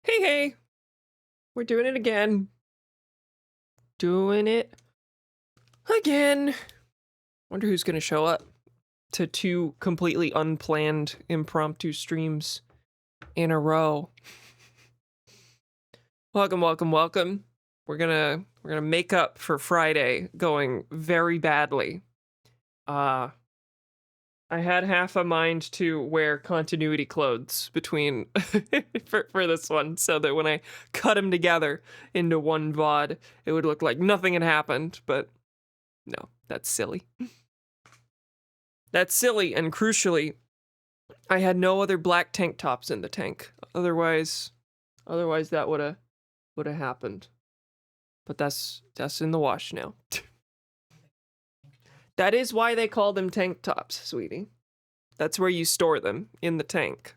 Hey, hey, we're doing it again. Doing it again. Wonder who's gonna show up to two completely unplanned impromptu streams in a row. Welcome, welcome, welcome. We're gonna make up for Friday going very badly. I had half a mind to wear continuity clothes between for this one, so that when I cut them together into one VOD, it would look like nothing had happened, but no, that's silly. That's silly, and crucially, I had no other black tank tops in the tank. Otherwise that would have happened. But that's in the wash now. That is why they call them tank tops, sweetie. That's where you store them, in the tank.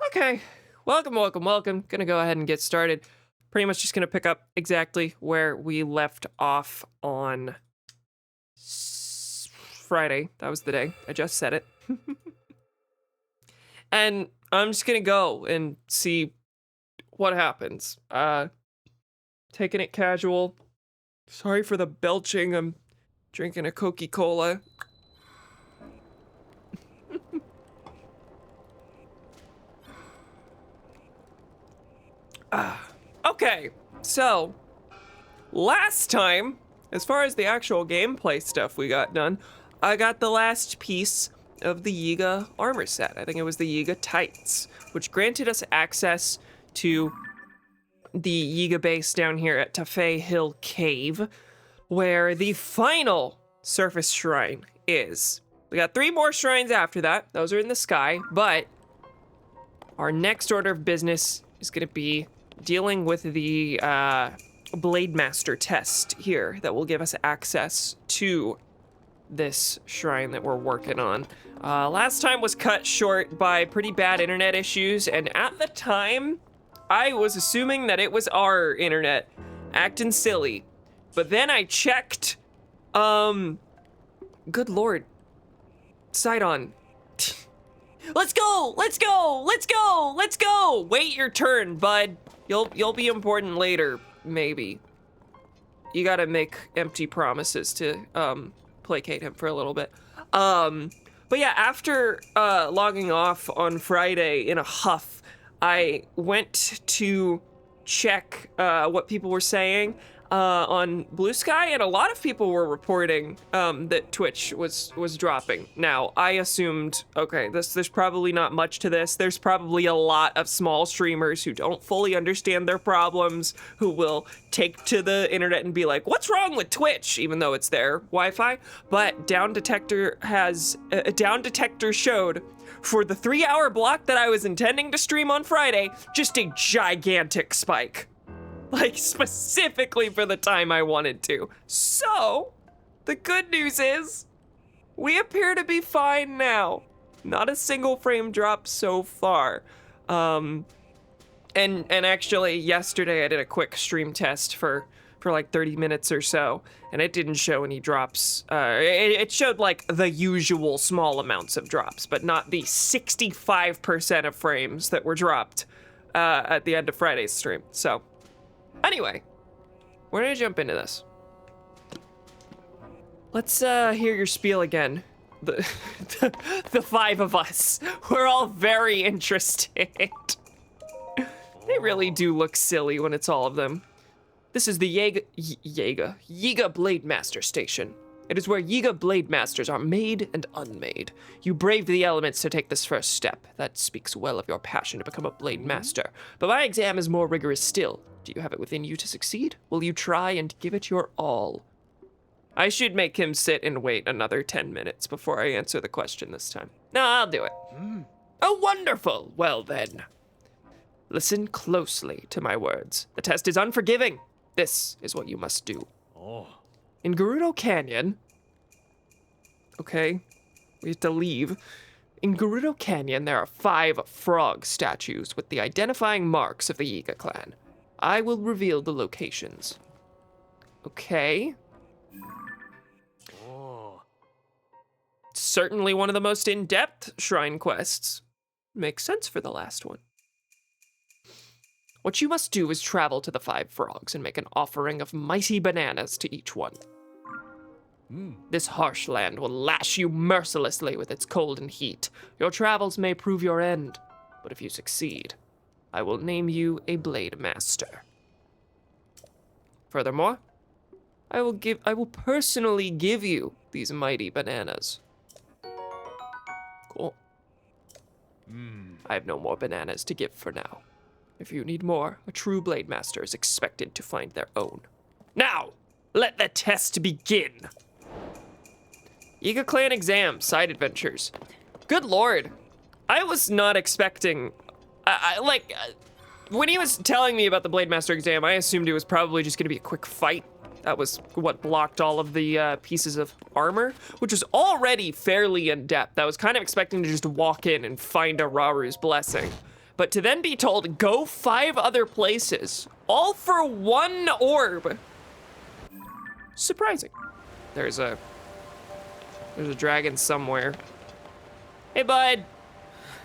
Okay, welcome, welcome, welcome. Gonna go ahead and get started. Pretty much just gonna pick up exactly where we left off on Friday. That was the day. I just said it. And I'm just gonna go and see what happens. Taking it casual. Sorry for the belching. I'm drinking a Coca-Cola. Okay, so last time, as far as the actual gameplay stuff we got done, I got the last piece of the Yiga armor set. I think it was the Yiga Tights, which granted us access to the Yiga base down here at Tafei Hill Cave, where the final surface shrine is. We got 3 more shrines after that. Those are in the sky, but our next order of business is gonna be dealing with the Blade Master test here that will give us access to this shrine that we're working on. Last time was cut short by pretty bad internet issues, and at the time, I was assuming that it was our internet acting silly. But then I checked, good lord, Sidon. Let's go, let's go, let's go, let's go. Wait your turn, bud. You'll be important later, maybe. You gotta make empty promises to, placate him for a little bit. But yeah, after, logging off on Friday in a huff, I went to check, what people were saying, on Blue Sky, and a lot of people were reporting that Twitch was dropping. Now, I assumed, okay, there's probably not much to this. There's probably a lot of small streamers who don't fully understand their problems, who will take to the internet and be like, what's wrong with Twitch? Even though it's their Wi-Fi. But Down Detector showed for the 3-hour block that I was intending to stream on Friday, just a gigantic spike. Like, specifically for the time I wanted to. So, the good news is, we appear to be fine now. Not a single frame drop so far. And actually, yesterday I did a quick stream test for like 30 minutes or so, and it didn't show any drops. It showed like the usual small amounts of drops, but not the 65% of frames that were dropped at the end of Friday's stream. So, anyway, we're gonna jump into this. Let's hear your spiel again. The 5 of us. We're all very interested. They really do look silly when it's all of them. This is the Yiga Blade Master Station. It is where Yiga Blade Masters are made and unmade. You braved the elements to take this first step. That speaks well of your passion to become a Blade Master. But my exam is more rigorous still. Do you have it within you to succeed? Will you try and give it your all? I should make him sit and wait another 10 minutes before I answer the question this time. No, I'll do it. Oh, wonderful. Well then. Listen closely to my words. The test is unforgiving. This is what you must do. In Gerudo Canyon, okay, we have to leave. In Gerudo Canyon, there are 5 frog statues with the identifying marks of the Yiga clan. I will reveal the locations. Okay. Certainly one of the most in-depth shrine quests. Makes sense for the last one. What you must do is travel to the 5 frogs and make an offering of mighty bananas to each one. This harsh land will lash you mercilessly with its cold and heat. Your travels may prove your end, but if you succeed, I will name you a Blade Master. Furthermore, I will personally give you these mighty bananas. Cool. I have no more bananas to give for now. If you need more, a true Blade Master is expected to find their own. Now, let the test begin. Yiga Clan exam, side adventures. Good lord. I was not expecting, when he was telling me about the Blade Master exam, I assumed it was probably just gonna be a quick fight. That was what blocked all of the pieces of armor, which was already fairly in-depth. I was kind of expecting to just walk in and find a Raru's blessing. But to then be told, go 5 other places, all for 1 orb. Surprising. There's a dragon somewhere. Hey, bud.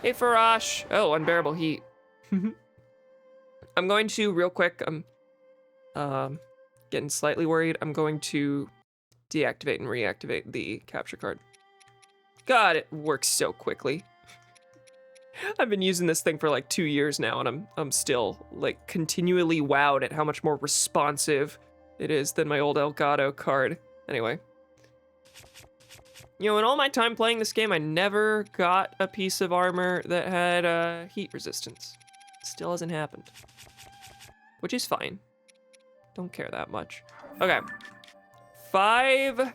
Hey, Farash. Oh, unbearable heat. I'm going to, real quick, I'm getting slightly worried. I'm going to deactivate and reactivate the capture card. God, it works so quickly. I've been using this thing for like 2 years now, and I'm still like continually wowed at how much more responsive it is than my old Elgato card. Anyway. You know, in all my time playing this game, I never got a piece of armor that had heat resistance. Still hasn't happened. Which is fine. Don't care that much. Okay. 5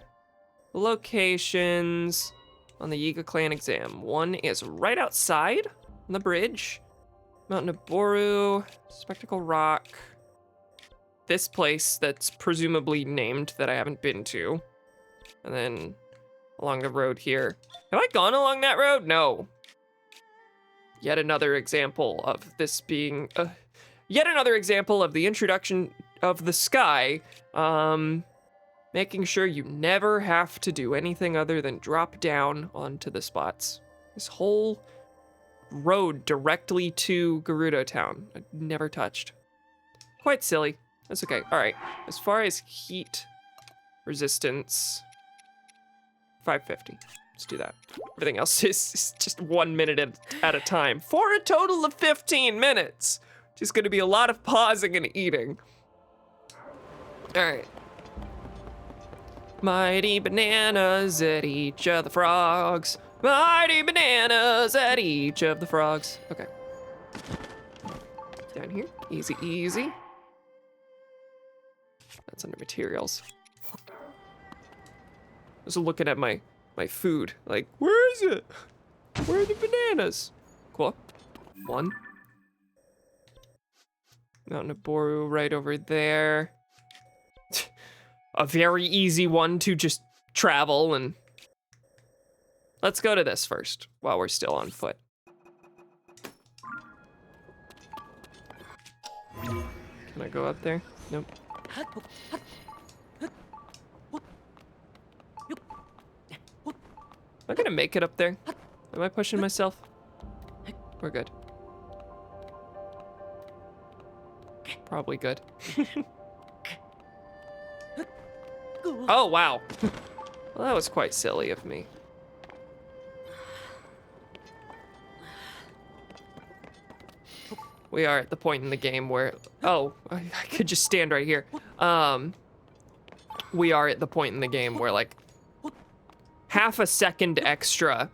locations on the Yiga Clan exam. 1 is right outside on the bridge. Mountain of Boru, Spectacle Rock. This place that's presumably named that I haven't been to. And then along the road here. Have I gone along that road? No. Yet another example of this being, yet another example of the introduction of the sky, making sure you never have to do anything other than drop down onto the spots. This whole road directly to Gerudo Town, I never touched. Quite silly. That's okay. All right. As far as heat resistance, 550. Let's do that. Everything else is just 1 minute at a time for a total of 15 minutes. Just gonna be a lot of pausing and eating. All right. Mighty bananas at each of the frogs. Mighty bananas at each of the frogs. Okay. Down here, easy, easy. That's under materials. I was looking at my food, like, where is it? Where are the bananas? Cool. 1. Mountain of Boru right over there. A very easy one to just travel, and let's go to this first while we're still on foot. Can I go up there? Nope. Am I gonna make it up there? Am I pushing myself? We're good. Probably good. Oh, wow. Well, that was quite silly of me. We are at the point in the game where, oh, I could just stand right here. We are at the point in the game where like half a second extra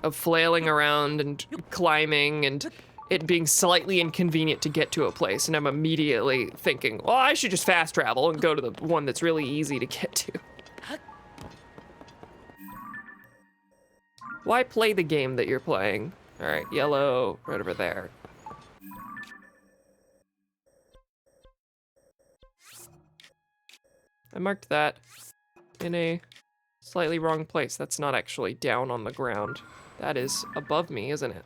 of flailing around and climbing and it being slightly inconvenient to get to a place, and I'm immediately thinking, well, I should just fast travel and go to the one that's really easy to get to. Why play the game that you're playing? All right, yellow, right over there. I marked that in a slightly wrong place. That's not actually down on the ground. That is above me, isn't it?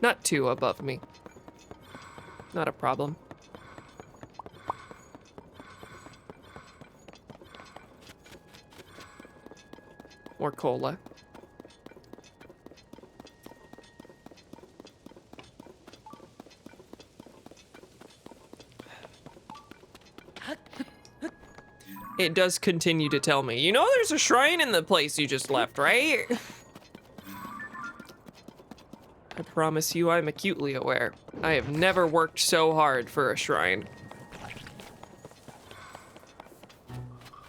Not too above me. Not a problem. More cola. it does continue to tell me, you know there's a shrine in the place you just left, right? I promise you I'm acutely aware. I have never worked so hard for a shrine.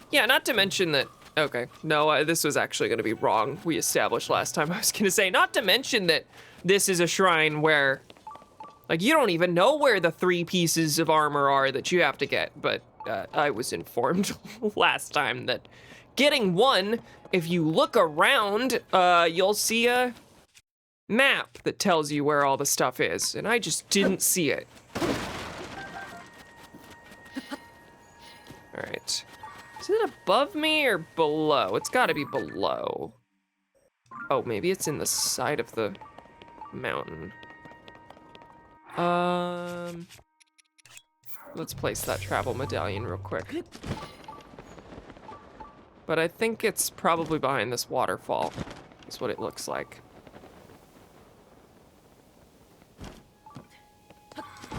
Yeah, not to mention that, okay, no, this was actually gonna be wrong. We established last time. I was gonna say, not to mention that this is a shrine where, like, you don't even know where the 3 pieces of armor are that you have to get, but I was informed last time that getting one, if you look around, you'll see a map that tells you where all the stuff is, and I just didn't see it. All right. Is it above me or below? It's gotta be below. Oh, maybe it's in the side of the mountain. Let's place that travel medallion real quick. But I think it's probably behind this waterfall. That's what it looks like.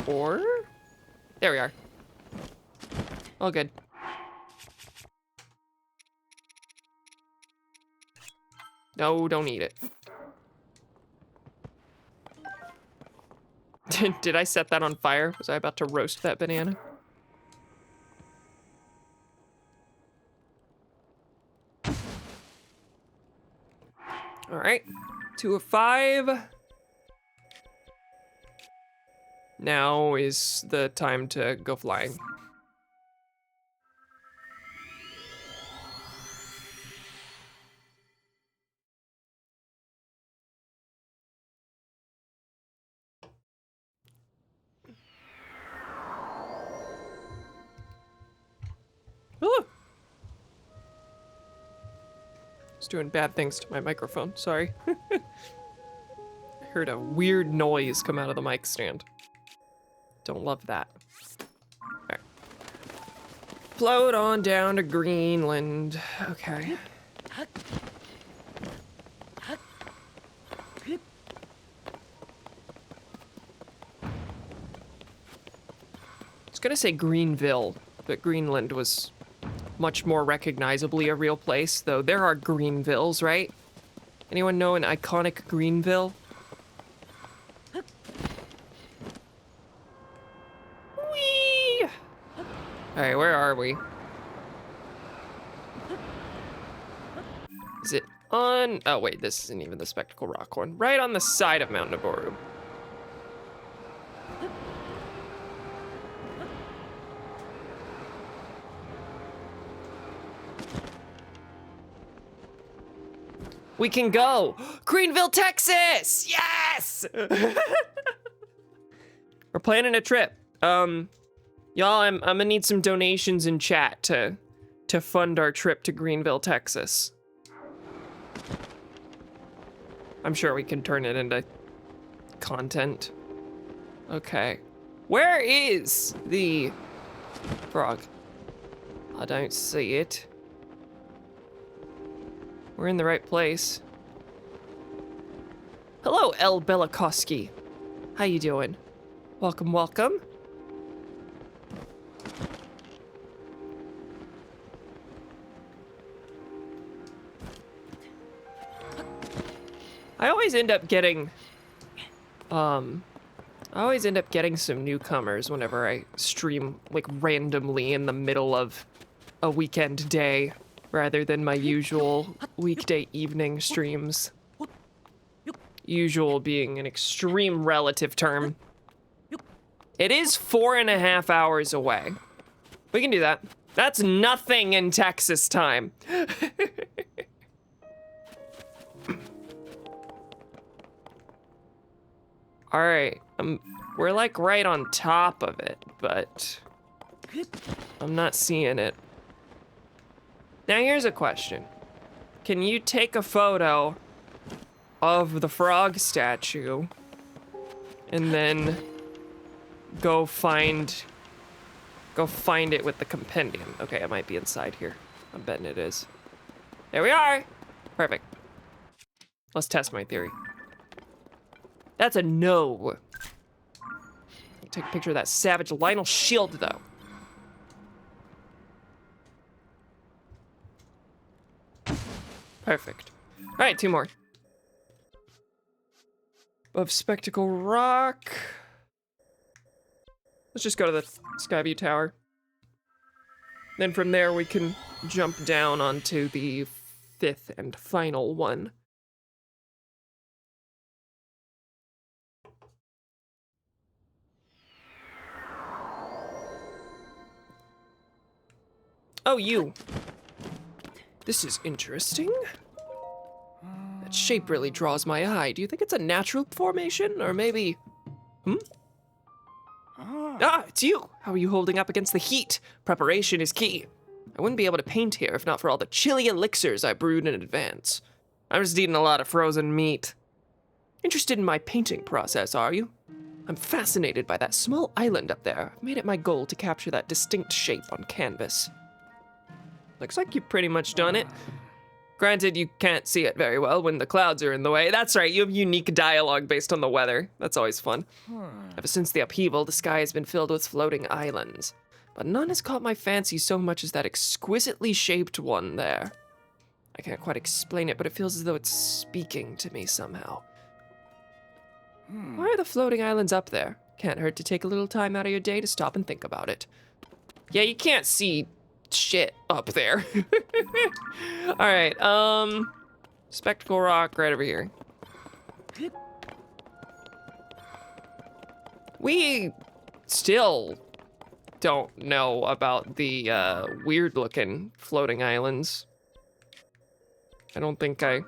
Or? There we are. All good. No, don't eat it. Did I set that on fire? Was I about to roast that banana? All right, 2 of 5. Now is the time to go flying. Ooh. It's doing bad things to my microphone, sorry. I heard a weird noise come out of the mic stand. Don't love that. All right. Float on down to Greenland. Okay. I was gonna say Greenville, but Greenland was much more recognizably a real place, though there are Greenvilles, right? Anyone know an iconic Greenville? Whee! All right, where are we? Is it on? Oh wait, this isn't even the Spectacle Rock one. Right on the side of Mount Naboru. We can go! Greenville, Texas! Yes! We're planning a trip. Y'all, I'm gonna need some donations in chat to fund our trip to Greenville, Texas. I'm sure we can turn it into content. Okay. Where is the frog? I don't see it. We're in the right place. Hello, El Belikoski. How you doing? Welcome, welcome. I always end up getting some newcomers whenever I stream, like, randomly in the middle of a weekend day, rather than my usual weekday evening streams. Usual being an extreme relative term. It is 4.5 hours away. We can do that. That's nothing in Texas time. All right, we're like right on top of it, but I'm not seeing it. Now here's a question. Can you take a photo of the frog statue and then go find it with the compendium? Okay, it might be inside here. I'm betting it is. There we are. Perfect. Let's test my theory. That's a no. Take a picture of that savage Lionel shield, though. Perfect. All right, 2 more. Above Spectacle Rock. Let's just go to the Skyview Tower. Then from there we can jump down onto the 5th and final one. Oh, you. This is interesting. That shape really draws my eye. Do you think it's a natural formation, or maybe... Ah, it's you! How are you holding up against the heat? Preparation is key. I wouldn't be able to paint here if not for all the chilly elixirs I brewed in advance. I'm just eating a lot of frozen meat. Interested in my painting process, are you? I'm fascinated by that small island up there. I've made it my goal to capture that distinct shape on canvas. Looks like you've pretty much done it. Granted, you can't see it very well when the clouds are in the way. That's right, you have unique dialogue based on the weather. That's always fun. Ever since the upheaval, the sky has been filled with floating islands. But none has caught my fancy so much as that exquisitely shaped one there. I can't quite explain it, but it feels as though it's speaking to me somehow. Why are the floating islands up there? Can't hurt to take a little time out of your day to stop and think about it. Yeah, you can't see shit up there. All right, Spectacle Rock right over here. We still don't know about the weird looking floating islands. I don't think I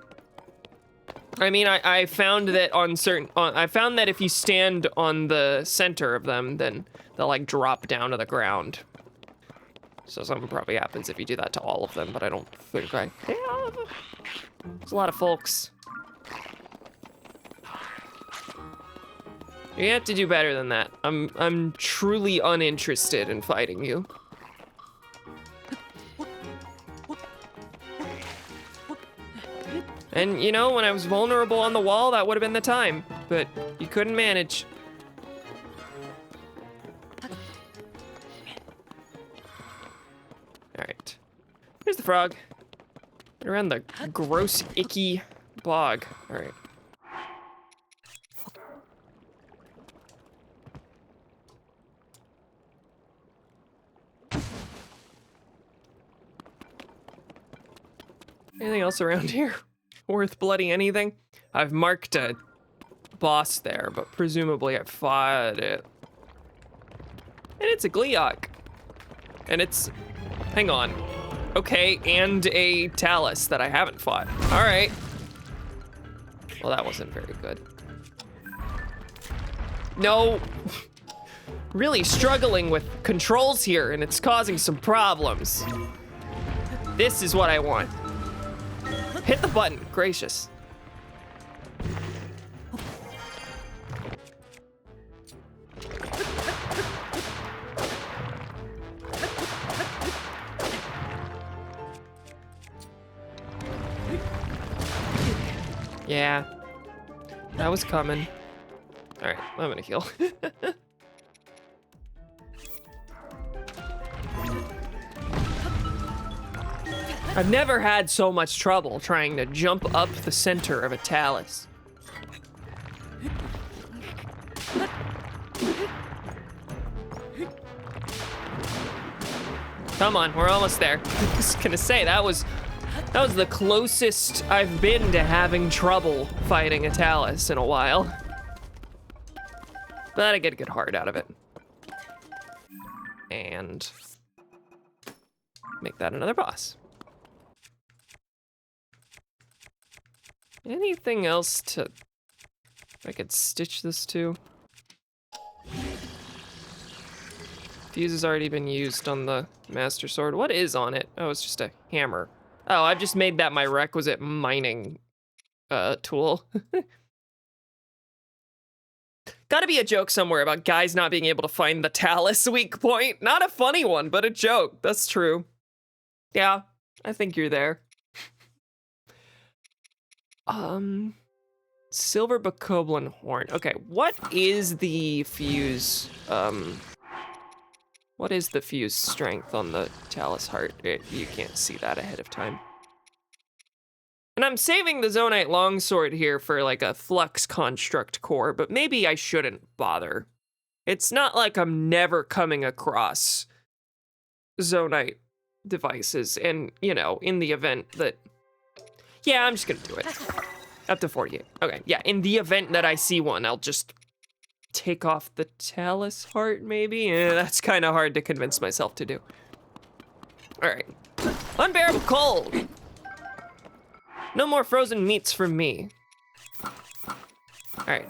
mean, I found that on certain, I found that if you stand on the center of them, then they'll like drop down to the ground. So something probably happens if you do that to all of them, but I don't think I... Yeah, there's a lot of folks. You have to do better than that. I'm truly uninterested in fighting you. And you know, when I was vulnerable on the wall, that would have been the time, but you couldn't manage. All right, here's the frog. Get around the gross, icky bog. All right. Anything else around here worth bloody anything? I've marked a boss there, but presumably I fought it. And it's a Gleeok. And it's, hang on. Okay, and a Talus that I haven't fought. All right. Well, that wasn't very good. No. Really struggling with controls here, and it's causing some problems. This is what I want. Hit the button, gracious. Yeah, that was coming. All right, I'm gonna heal. I've never had so much trouble trying to jump up the center of a Talus. Come on, we're almost there. I was gonna say, that was the closest I've been to having trouble fighting a Talus in a while. But I get a good heart out of it. And make that another boss. Anything else I could stitch this to? Fuse has already been used on the Master Sword. What is on it? Oh, it's just a hammer. Oh, I've just made that my requisite mining tool. Gotta be a joke somewhere about guys not being able to find the Talus weak point. Not a funny one, but a joke. That's true. Yeah, I think you're there. Silver Bokoblin Horn. Okay, what is the fuse? What is the fuse strength on the Talus Heart? You can't see that ahead of time. And I'm saving the Zonite Longsword here for like a Flux Construct core, but maybe I shouldn't bother. It's not like I'm never coming across Zonite devices, and, you know, in the event that... Yeah, I'm just gonna do it. Up to 48. Okay, yeah, in the event that I see one, I'll just take off the Talus Heart, maybe? That's kind of hard to convince myself to do. All right. Unbearable cold! No more frozen meats for me. All right.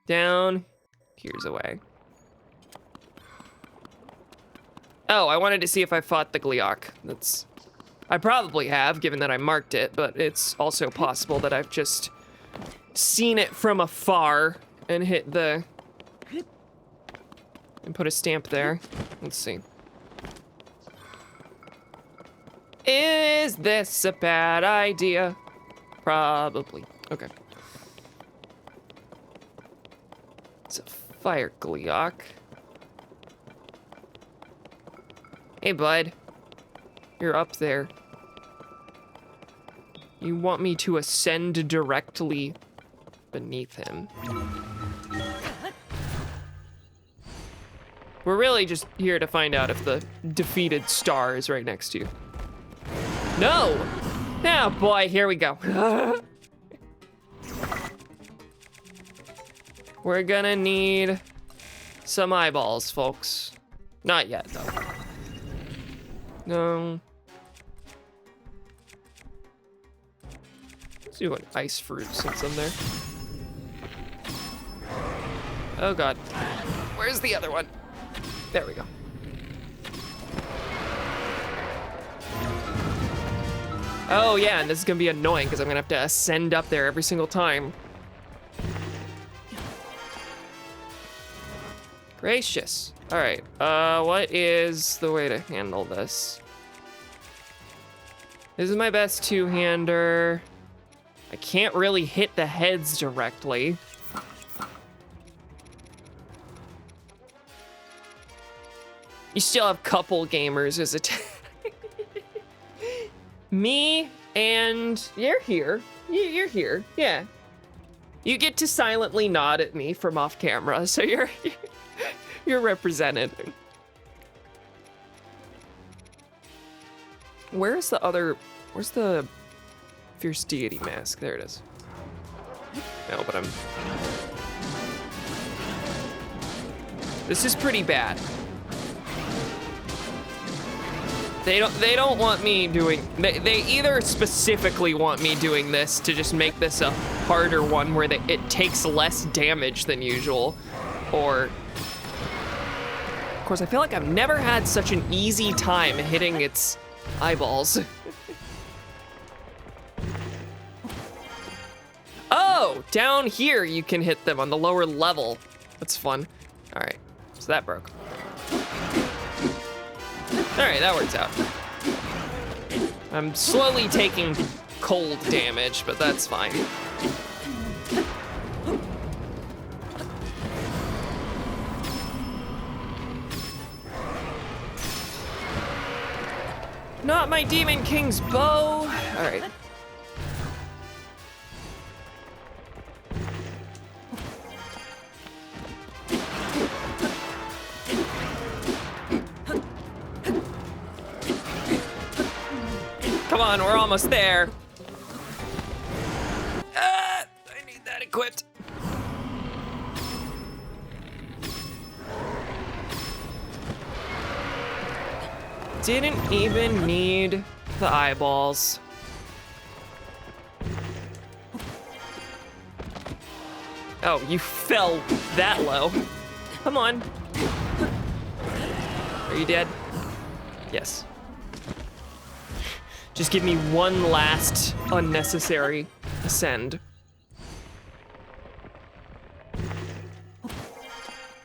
Down. Here's a way. Oh, I wanted to see if I fought the Gleeok. That's... I probably have, given that I marked it, but it's also possible that I've just seen it from afar and hit the... and put a stamp there. Let's see. Is this a bad idea? Probably. Okay. It's a fire Gleeok. Hey, bud. You're up there. You want me to ascend directly beneath him? We're really just here to find out if the defeated star is right next to you. No! Oh boy, here we go. We're gonna need some eyeballs, folks. Not yet, though. No. Let's do an ice fruit since I'm there. Oh god. Where's the other one? There we go. Oh yeah, and this is gonna be annoying because I'm gonna have to ascend up there every single time. Gracious. All right, what is the way to handle this? This is my best two-hander. I can't really hit the heads directly. You still have couple gamers as a me and you're here. You're here, yeah. You get to silently nod at me from off camera, so you're represented. Where's the Fierce Deity mask? There it is. No, but this is pretty bad. They don't want me doing, they either specifically want me doing this to just make this a harder one where it takes less damage than usual, or, of course, I feel like I've never had such an easy time hitting its eyeballs. Oh, down here you can hit them on the lower level. That's fun. All right, so that broke. All right, that works out. I'm slowly taking cold damage, but that's fine. Not my Demon King's bow. All right. Come on, we're almost there. I need that equipped. Didn't even need the eyeballs. Oh, you fell that low. Come on. Are you dead? Yes. Just give me one last unnecessary ascend.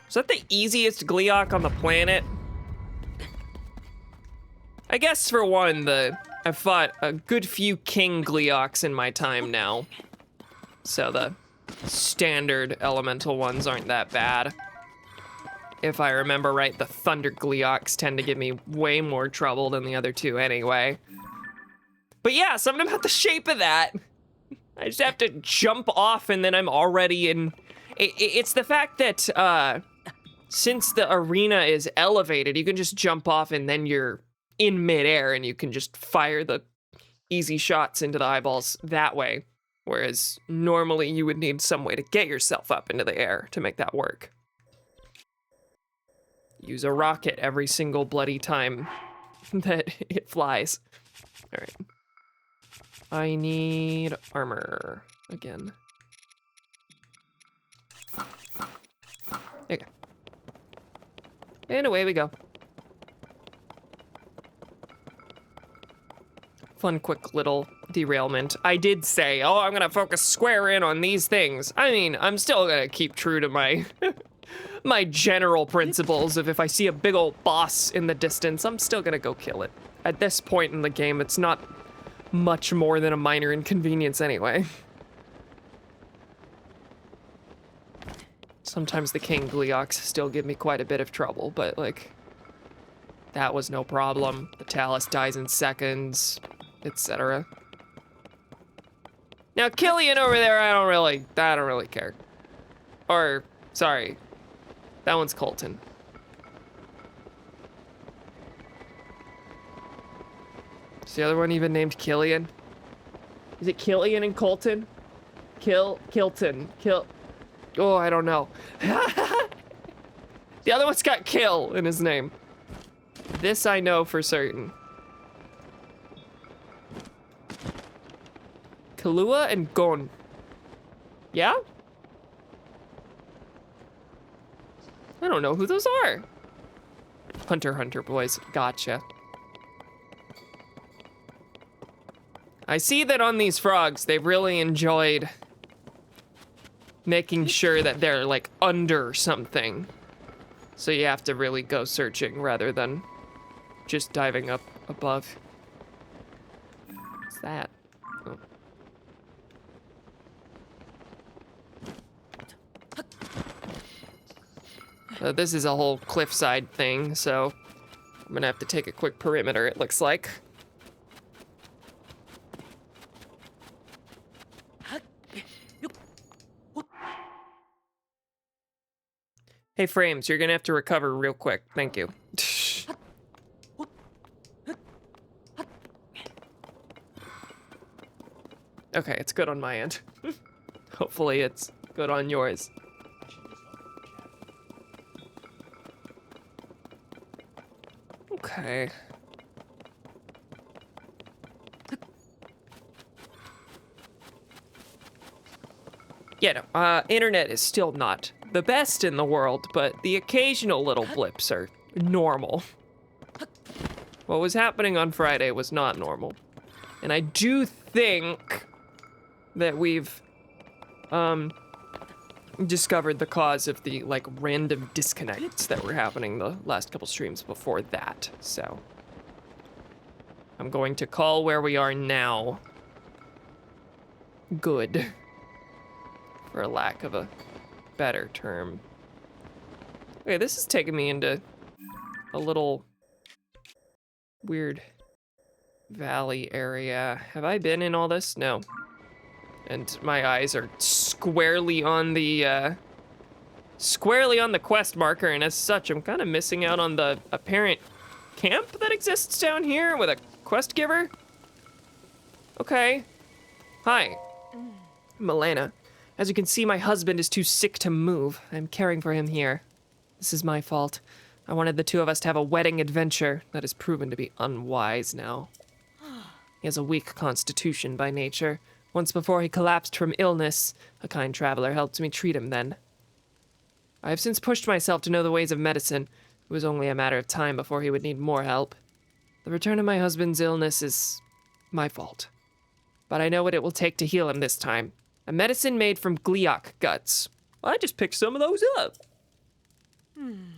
Is that the easiest Gleeok on the planet? I guess for one, I've fought a good few King Gleeoks in my time now. So the standard elemental ones aren't that bad. If I remember right, the Thunder Gleeoks tend to give me way more trouble than the other two anyway. But yeah, something about the shape of that. I just have to jump off and then I'm already in... It's the fact that since the arena is elevated, you can just jump off and then you're in midair and you can just fire the easy shots into the eyeballs that way. Whereas normally you would need some way to get yourself up into the air to make that work. Use a rocket every single bloody time that it flies. All right. I need armor again. There you go. And away we go. Fun, quick little derailment. I did say, oh, I'm gonna focus square in on these things. I mean, I'm still gonna keep true to my my general principles of if I see a big old boss in the distance, I'm still gonna go kill it. At this point in the game, it's not much more than a minor inconvenience anyway. Sometimes the King Gleeoks still give me quite a bit of trouble, but like, that was no problem. The Talus dies in seconds, etc. Now Killian over there, I don't really care. Or, sorry, that one's Colton. Is the other one even named Killian? Is it Killian and Colton? Kilton. Oh, I don't know. The other one's got Kill in his name. This I know for certain. Kahlua and Gon. Yeah? I don't know who those are. Hunter, boys. Gotcha. I see that on these frogs, they've really enjoyed making sure that they're like under something. So you have to really go searching rather than just diving up above. What's that? Oh. This is a whole cliffside thing, so I'm gonna have to take a quick perimeter, it looks like. Hey, Frames, you're gonna have to recover real quick. Thank you. Okay, it's good on my end. Hopefully it's good on yours. Okay. Yeah, no, internet is still not the best in the world, but the occasional little blips are normal. What was happening on Friday was not normal. And I do think that we've discovered the cause of the like random disconnects that were happening the last couple streams before that. So I'm going to call where we are now good, for lack of a better term. Okay, this is taking me into a little weird valley area. Have I been in all this? No. And my eyes are squarely on the quest marker, and as such, I'm kind of missing out on the apparent camp that exists down here with a quest giver. Okay. Hi. Milena. As you can see, my husband is too sick to move. I'm caring for him here. This is my fault. I wanted the two of us to have a wedding adventure that has proven to be unwise now. He has a weak constitution by nature. Once before he collapsed from illness, a kind traveler helped me treat him then. I have since pushed myself to know the ways of medicine. It was only a matter of time before he would need more help. The return of my husband's illness is my fault. But I know what it will take to heal him this time. A medicine made from Gleeok guts. I just picked some of those up.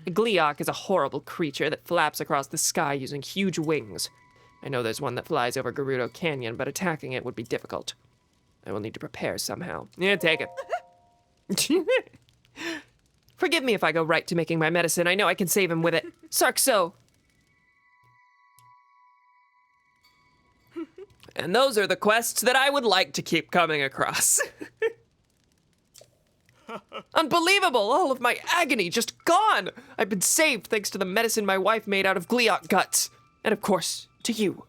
A Gleeok is a horrible creature that flaps across the sky using huge wings. I know there's one that flies over Gerudo Canyon, but attacking it would be difficult. I will need to prepare somehow. Yeah, take it. Forgive me if I go right to making my medicine. I know I can save him with it. Sarkso! And those are the quests that I would like to keep coming across. Unbelievable! All of my agony just gone! I've been saved thanks to the medicine my wife made out of gliot guts. And of course, to you.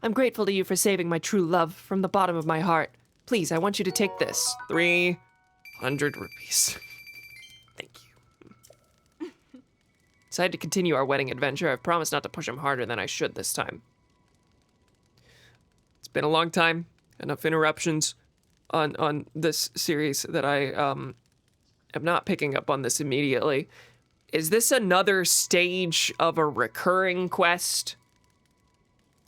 I'm grateful to you for saving my true love from the bottom of my heart. Please, I want you to take this. 300 rupees. Thank you. Decided to continue our wedding adventure. I've promised not to push him harder than I should this time. It's been a long time. Enough interruptions on this series that I am not picking up on this immediately. Is this another stage of a recurring quest?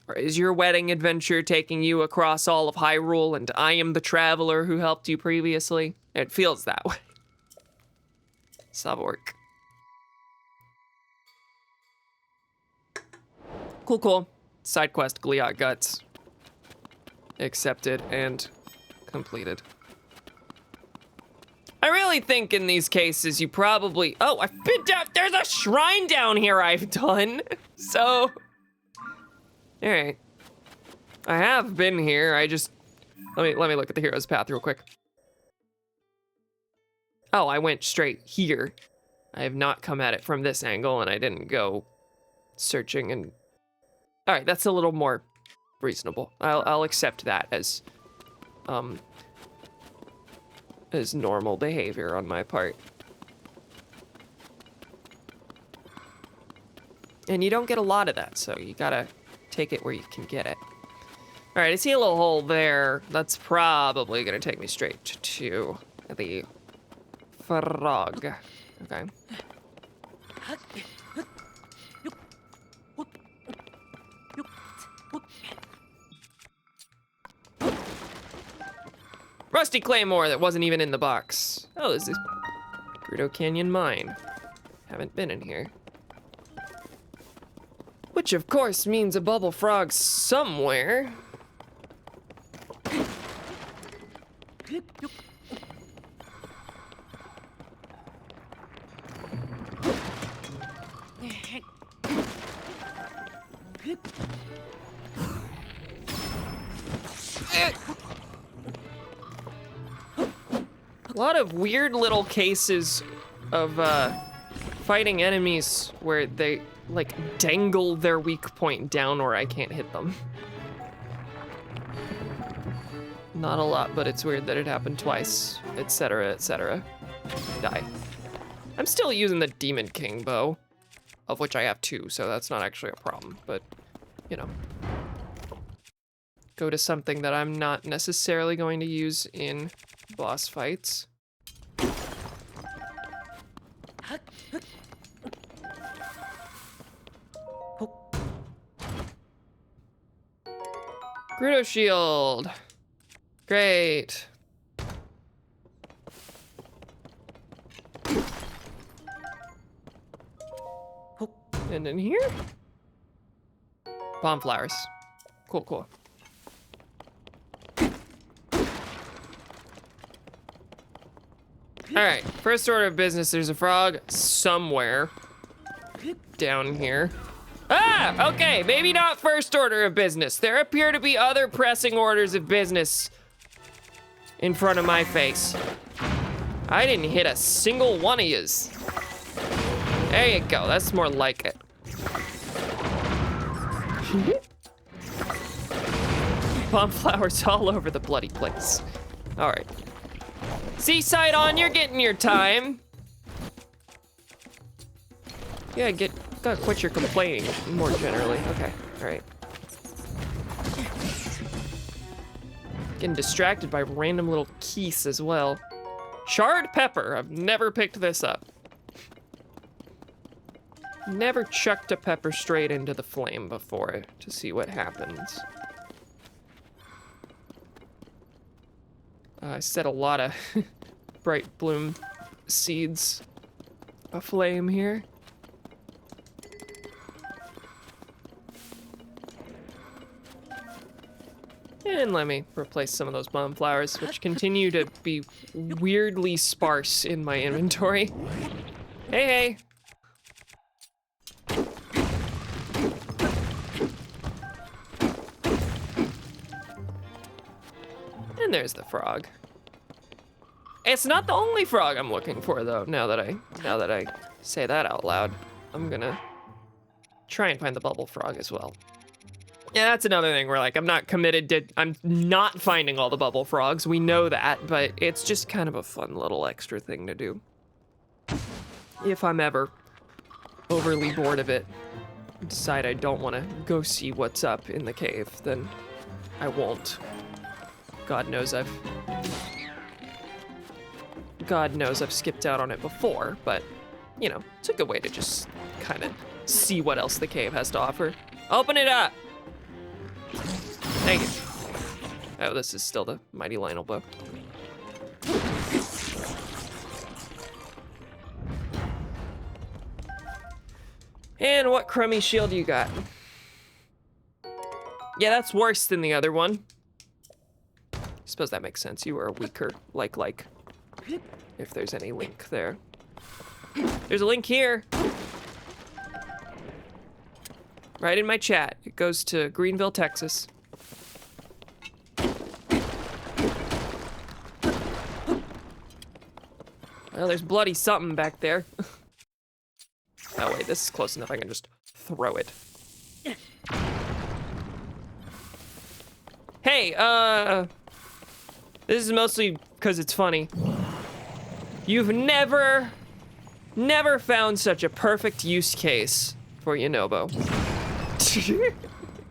Or is your wedding adventure taking you across all of Hyrule and I am the traveler who helped you previously? It feels that way. Savork. Cool. Side quest, Gliot Guts. Accepted and completed. I really think in these cases you probably... Oh, I've been down... There's a shrine down here I've done. So... All right. I have been here. I just... Let me look at the hero's path real quick. Oh, I went straight here. I have not come at it from this angle, and I didn't go searching and... All right, that's a little more reasonable. I'll accept that as normal behavior on my part. And you don't get a lot of that, so you gotta take it where you can get it. All right, I see a little hole there. That's probably gonna take me straight to the frog. Okay. Rusty Claymore that wasn't even in the box. Oh, this is Gerudo Canyon Mine. Haven't been in here. Which of course means a bubble frog somewhere. A lot of weird little cases of fighting enemies where they like dangle their weak point down where I can't hit them. Not a lot, but it's weird that it happened twice, etc., etc. Die. I'm still using the Demon King bow, of which I have 2, so that's not actually a problem, but, you know. Go to something that I'm not necessarily going to use in boss fights. Gerudo Shield. Great. And in here? Bomb flowers. Cool, cool. All right, first order of business, there's a frog somewhere down here. Ah, okay, maybe not first order of business. There appear to be other pressing orders of business in front of my face. I didn't hit a single one of yous. There you go, that's more like it. Bomb flowers all over the bloody place. All right. Seaside on, you're getting your time. Yeah, gotta quit your complaining more generally. Okay, all right. Getting distracted by random little keys as well. Charred pepper, I've never picked this up. Never chucked a pepper straight into the flame before to see what happens. I set a lot of bright bloom seeds aflame here. And let me replace some of those bomb flowers, which continue to be weirdly sparse in my inventory. Hey, hey. And there's the frog. It's not the only frog I'm looking for though, now that I say that out loud. I'm gonna try and find the bubble frog as well. Yeah, that's another thing where like I'm not committed to, I'm not finding all the bubble frogs. We know that, but it's just kind of a fun little extra thing to do. If I'm ever overly bored of it, decide I don't want to go see what's up in the cave, then I won't. God knows I've skipped out on it before, but you know, it's a good way to just kind of see what else the cave has to offer. Open it up! Thank you. Oh, this is still the mighty Lionel bow. And what crummy shield you got? Yeah, that's worse than the other one. I suppose that makes sense. You are a weaker, like. If there's any link there. There's a link here. Right in my chat. It goes to Greenville, Texas. Well, there's bloody something back there. Oh wait, this is close enough. I can just throw it. Hey, this is mostly because it's funny. You've never found such a perfect use case for Yonobo.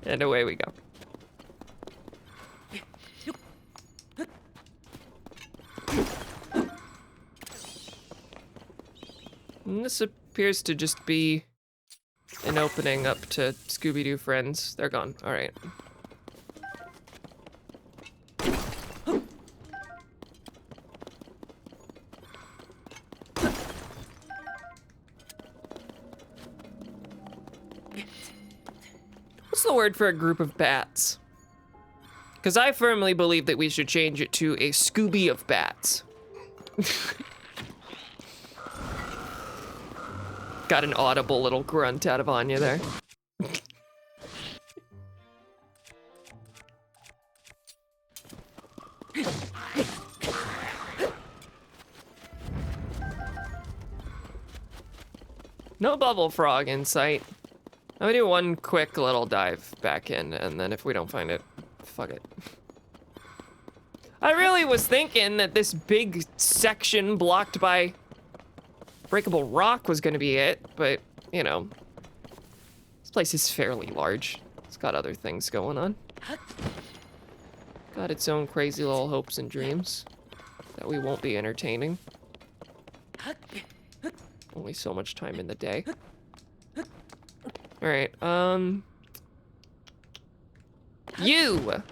And away we go. And this appears to just be an opening up to Scooby-Doo friends. They're gone. All right. What's the word for a group of bats? Because I firmly believe that we should change it to a Scooby of bats. Got an audible little grunt out of Anya there. No bubble frog in sight. I'm gonna do one quick little dive back in, and then if we don't find it, fuck it. I really was thinking that this big section blocked by breakable rock was gonna be it, but, you know, this place is fairly large. It's got other things going on. Got its own crazy little hopes and dreams that we won't be entertaining. Only so much time in the day. All right, you!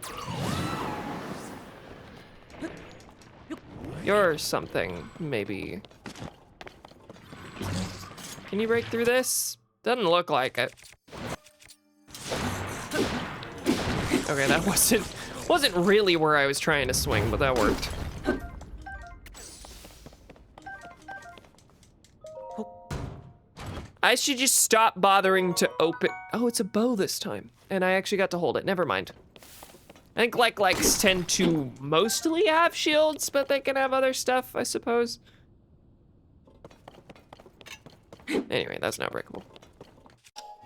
You're something, maybe. Can you break through this? Doesn't look like it. Okay, that wasn't really where I was trying to swing, but that worked. I should just stop bothering to open. Oh, it's a bow this time. And I actually got to hold it. Never mind. I think likes tend to mostly have shields, but they can have other stuff, I suppose. Anyway, that's not breakable.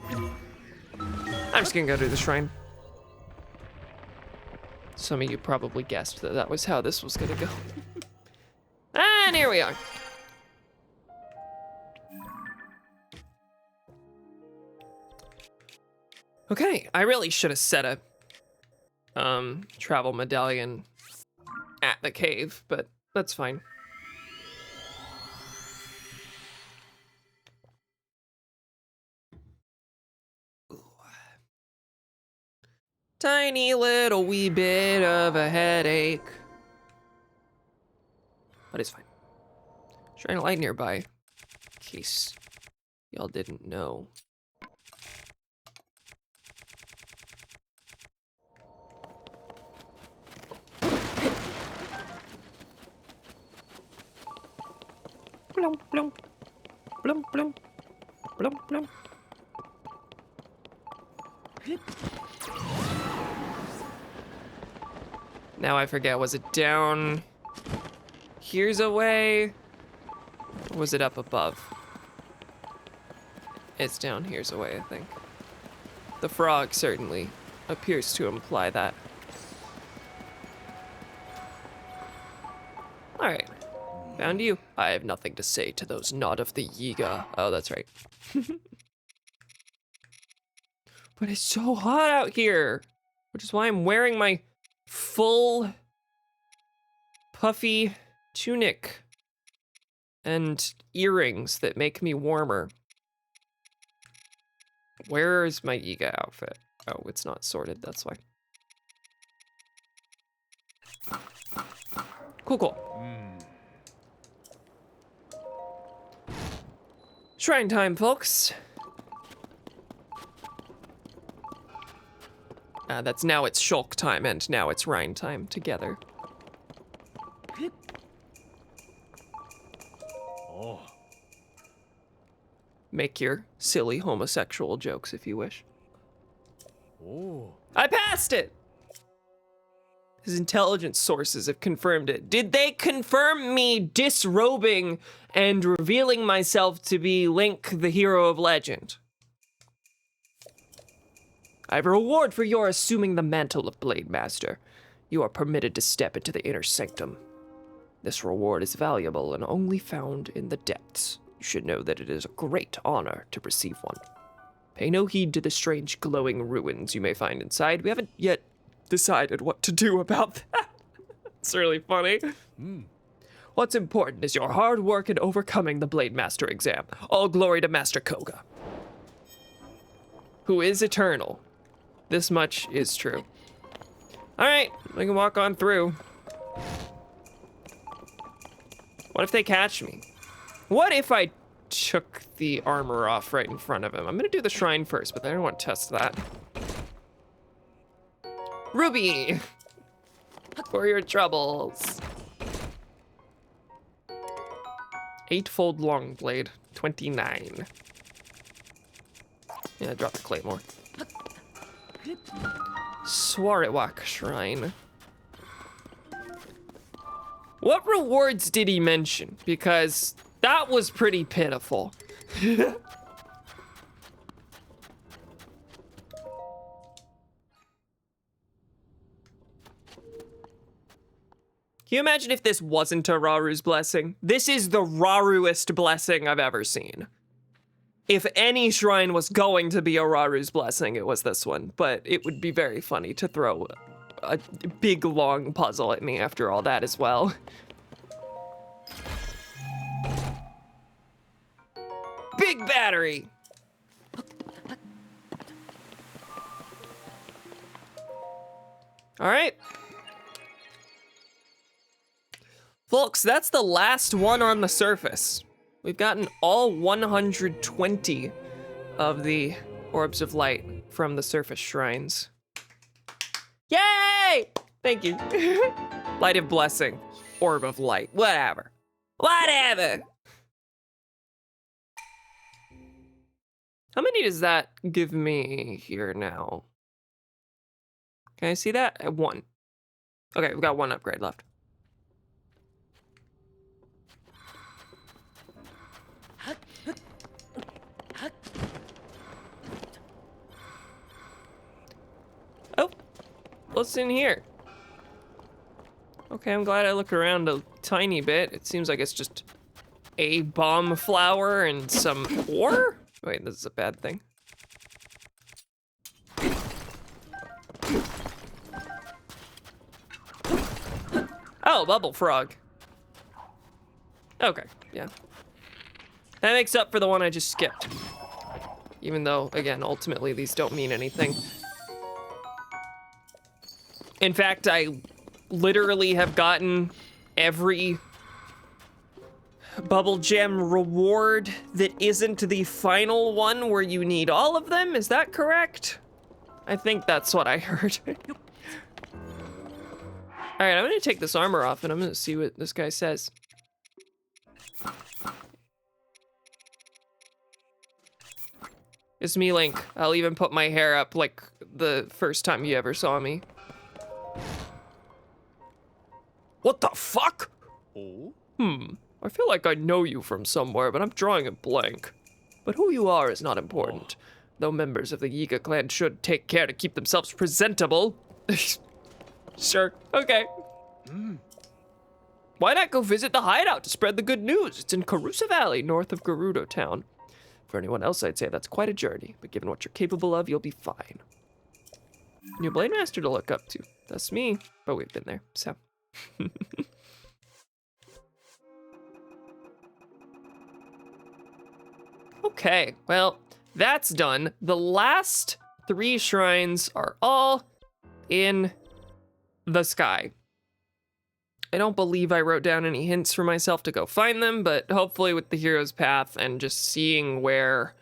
I'm just gonna go to the shrine. Some of you probably guessed that that was how this was gonna go. And here we are. Okay, I really should have set a travel medallion at the cave, but that's fine. Ooh. Tiny little wee bit of a headache. But it's fine. Shrine of light nearby, in case y'all didn't know. Blum, blum, blum, blum, blum, blum. Now I forget, was it down here's a way? Or was it up above? It's down here's a way, I think. The frog certainly appears to imply that. All right, found you. I have nothing to say to those not of the Yiga. Oh, that's right. But it's so hot out here, which is why I'm wearing my full puffy tunic and earrings that make me warmer. Where is my Yiga outfit? Oh, it's not sorted, that's why. Cool. Shrine time, folks. That's now it's shulk time and now it's Rhine time together. Oh. Make your silly homosexual jokes if you wish. Oh. I passed it! His intelligence sources have confirmed it. Did they confirm me disrobing and revealing myself to be Link, the hero of legend? I have a reward for your assuming the mantle of Blade Master. You are permitted to step into the inner sanctum. This reward is valuable and only found in the depths. You should know that it is a great honor to receive one. Pay no heed to the strange glowing ruins you may find inside. We haven't yet decided what to do about that. It's really funny. What's important is your hard work in overcoming the Blade Master exam. All glory to Master Koga, who is eternal. This much is true. All right, we can walk on through. What if they catch me? What if I took the armor off right in front of him? I'm gonna do the shrine first, but I don't want to test that. Ruby! For your troubles. Eightfold long blade, 29. Yeah, drop the claymore. Swaritwak Shrine. What rewards did he mention? Because that was pretty pitiful. Can you imagine if this wasn't a Raru's blessing? This is the Raruest blessing I've ever seen. If any shrine was going to be a Raru's blessing, it was this one. But it would be very funny to throw a big, long puzzle at me after all that as well. Big battery! All right. Folks, that's the last one on the surface. We've gotten all 120 of the orbs of light from the surface shrines. Yay! Thank you. Light of blessing, orb of light, whatever. Whatever. How many does that give me here now? Can I see that? One. Okay, we've got one upgrade left. Oh, what's in here? Okay, I'm glad I looked around a tiny bit. It seems like it's just a bomb flower and some ore? Wait, this is a bad thing. Oh, bubble frog. Okay, yeah. That makes up for the one I just skipped. Even though, again, ultimately these don't mean anything. In fact, I literally have gotten every bubble gem reward that isn't the final one where you need all of them. Is that correct? I think that's what I heard. All right, I'm gonna take this armor off and I'm gonna see what this guy says. It's me, Link. I'll even put my hair up like the first time you ever saw me. What the fuck? Oh. I feel like I know you from somewhere, but I'm drawing a blank. But who you are is not important. Though members of the Yiga clan should take care to keep themselves presentable. Sure, okay. Why not go visit the hideout to spread the good news? It's in Karusa Valley, north of Gerudo Town. For anyone else, I'd say that's quite a journey, but given what you're capable of, you'll be fine. New Blade Master to look up to. That's me, but we've been there, so. Okay, well, that's done. The last 3 shrines are all in the sky. I don't believe I wrote down any hints for myself to go find them, but hopefully with the hero's path and just seeing where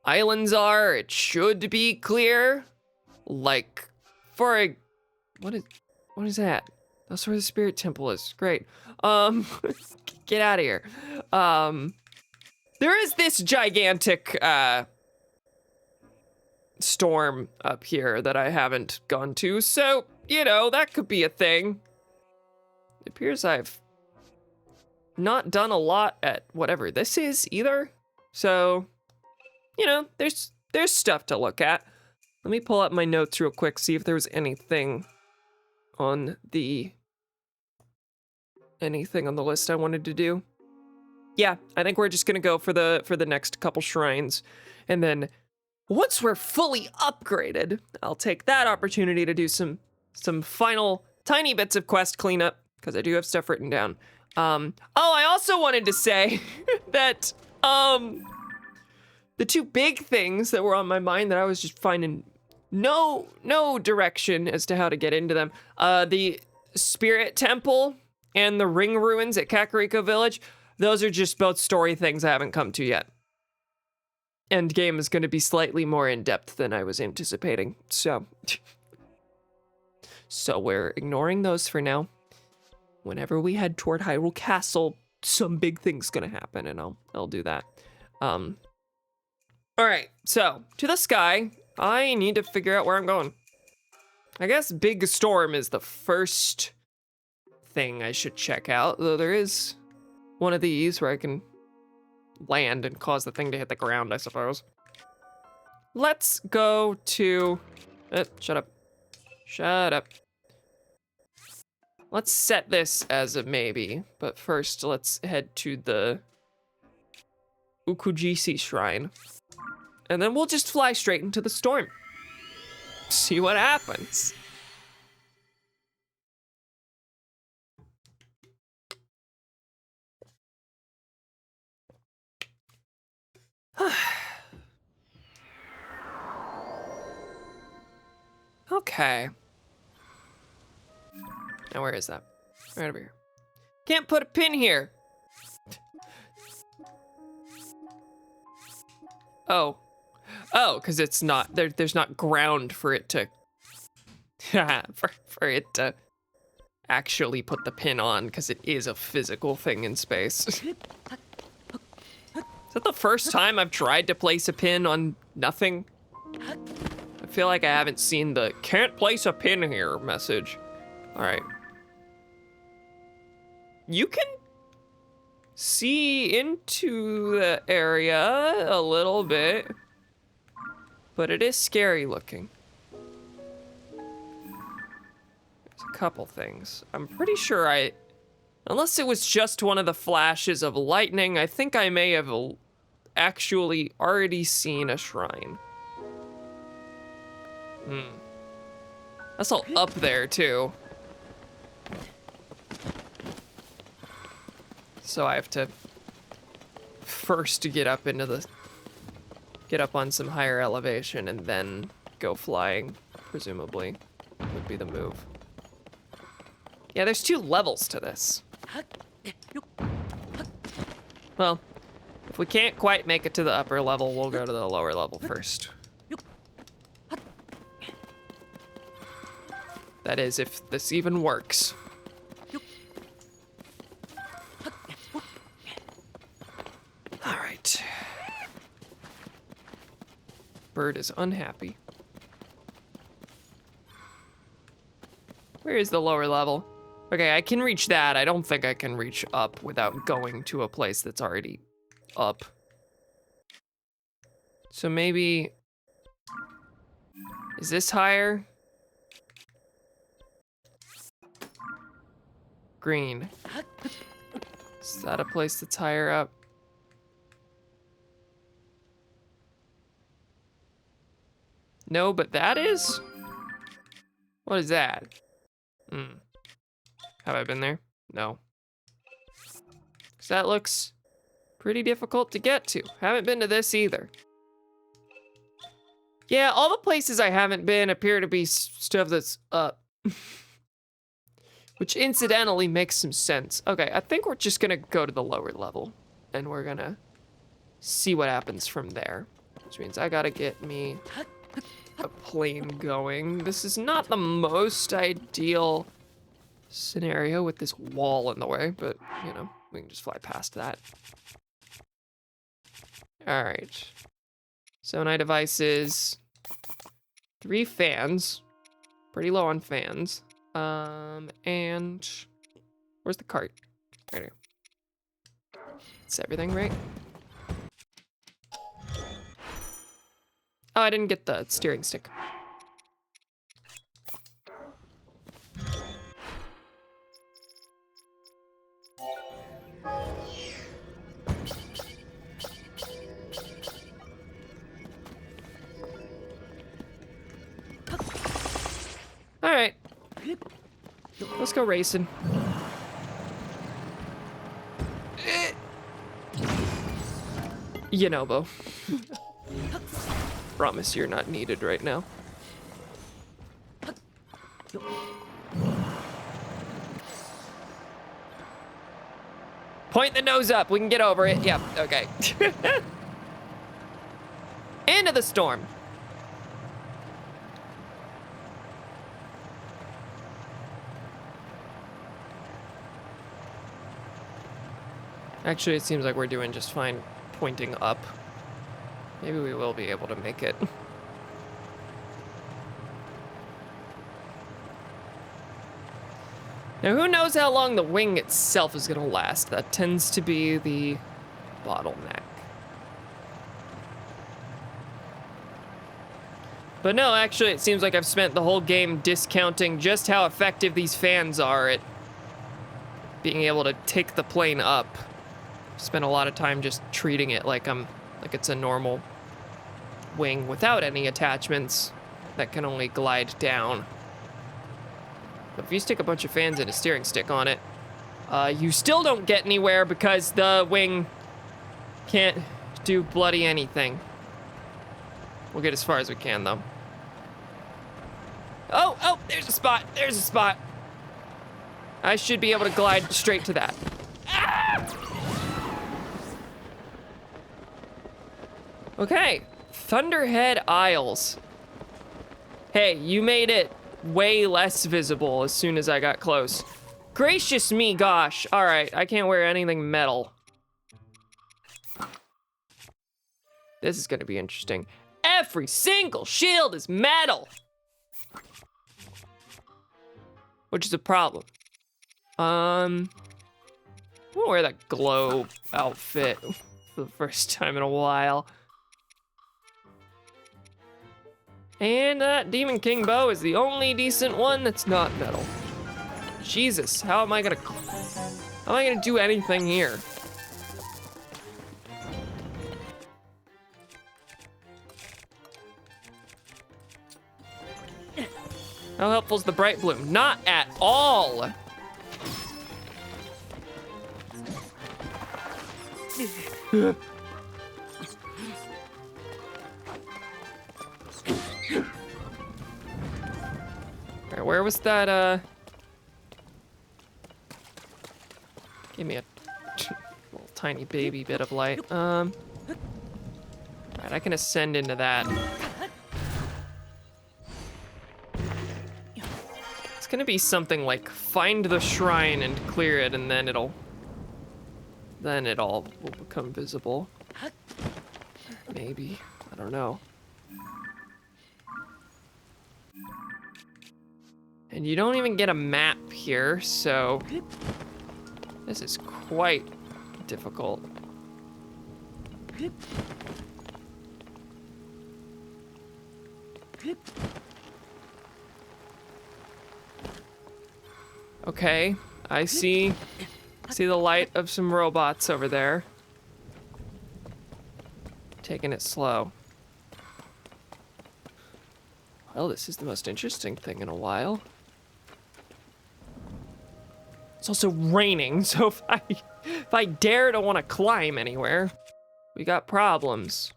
islands are, it should be clear. Like, for a, what is that? That's where the spirit temple is. Great. Get out of here. There is this gigantic storm up here that I haven't gone to, so, you know, that could be a thing. It appears I've not done a lot at whatever this is either. So, you know, there's stuff to look at. Let me pull up my notes real quick, see if there was anything on the list I wanted to do. Yeah, I think we're just gonna go for the next couple shrines. And then once we're fully upgraded, I'll take that opportunity to do some final tiny bits of quest cleanup, because I do have stuff written down. Oh, I also wanted to say that the 2 big things that were on my mind that I was just finding no direction as to how to get into them. The Spirit Temple and the Ring Ruins at Kakariko Village, those are just both story things I haven't come to yet. Endgame is going to be slightly more in-depth than I was anticipating, so. So we're ignoring those for now. Whenever we head toward Hyrule Castle, some big thing's gonna happen, and I'll do that. All right, so to the sky. I need to figure out where I'm going. I guess Big Storm is the first thing I should check out, though there is one of these where I can land and cause the thing to hit the ground, I suppose. Let's go to, shut up. Shut up. Let's set this as a maybe, but first let's head to the Ukujisi Shrine. And then we'll just fly straight into the storm. See what happens. Okay. Now where is that? Right over here. Can't put a pin here. Oh. Oh, because it's not, there's not ground for it to, for it to actually put the pin on, because it is a physical thing in space. Is that the first time I've tried to place a pin on nothing? I feel like I haven't seen the "can't place a pin here" message. All right. You can see into the area a little bit, but it is scary looking. There's a couple things. I'm pretty sure unless it was just one of the flashes of lightning, I think I may have actually already seen a shrine. That's all up there too. So I have to first get up on some higher elevation and then go flying, presumably, would be the move. Yeah, there's 2 levels to this. Well, if we can't quite make it to the upper level, we'll go to the lower level first. That is, if this even works. All right. Bird is unhappy. Where is the lower level? Okay, I can reach that. I don't think I can reach up without going to a place that's already up. So maybe... Is this higher? Green. Is that a place that's higher up? No, but that is? What is that? Hmm. Have I been there? No. 'Cause that looks pretty difficult to get to. Haven't been to this either. Yeah, all the places I haven't been appear to be stuff that's up. Which incidentally makes some sense. Okay, I think we're just gonna go to the lower level. And we're gonna see what happens from there. Which means I gotta get me a plane going. This is not the most ideal scenario with this wall in the way, but you know, we can just fly past that. All right. 7 eye devices, 3 fans, pretty low on fans. And where's the cart? Right here. It's everything, right? Oh, I didn't get the steering stick. All right, let's go racing. You know, Bo. Promise you're not needed right now. Point the nose up, we can get over it. Yep, okay. Into the storm. Actually, it seems like we're doing just fine pointing up. Maybe we will be able to make it. Now, who knows how long the wing itself is gonna last? That tends to be the bottleneck. But no, actually, it seems like I've spent the whole game discounting just how effective these fans are at being able to take the plane up. Spent a lot of time just treating it like it's a normal wing without any attachments that can only glide down. But if you stick a bunch of fans and a steering stick on it, you still don't get anywhere because the wing can't do bloody anything. We'll get as far as we can, though. Oh, there's a spot. There's a spot. I should be able to glide straight to that. Ah! Okay, Thunderhead Isles. Hey, you made it way less visible as soon as I got close. Gracious me, gosh. All right, I can't wear anything metal. This is gonna be interesting. Every single shield is metal. Which is a problem. I'm gonna wear that glow outfit for the first time in a while. And that Demon King bow is the only decent one that's not metal. Jesus, how am I gonna do anything here? How helpful is the bright blue? Not at all. Alright, where was that, give me a little tiny baby bit of light. Alright, I can ascend into that. It's gonna be something like find the shrine and clear it, and then it all will become visible. Maybe, I don't know. And you don't even get a map here, so this is quite difficult. Okay, I see the light of some robots over there. Taking it slow. Well, this is the most interesting thing in a while. It's also raining, so if I dare to want to climb anywhere, we got problems.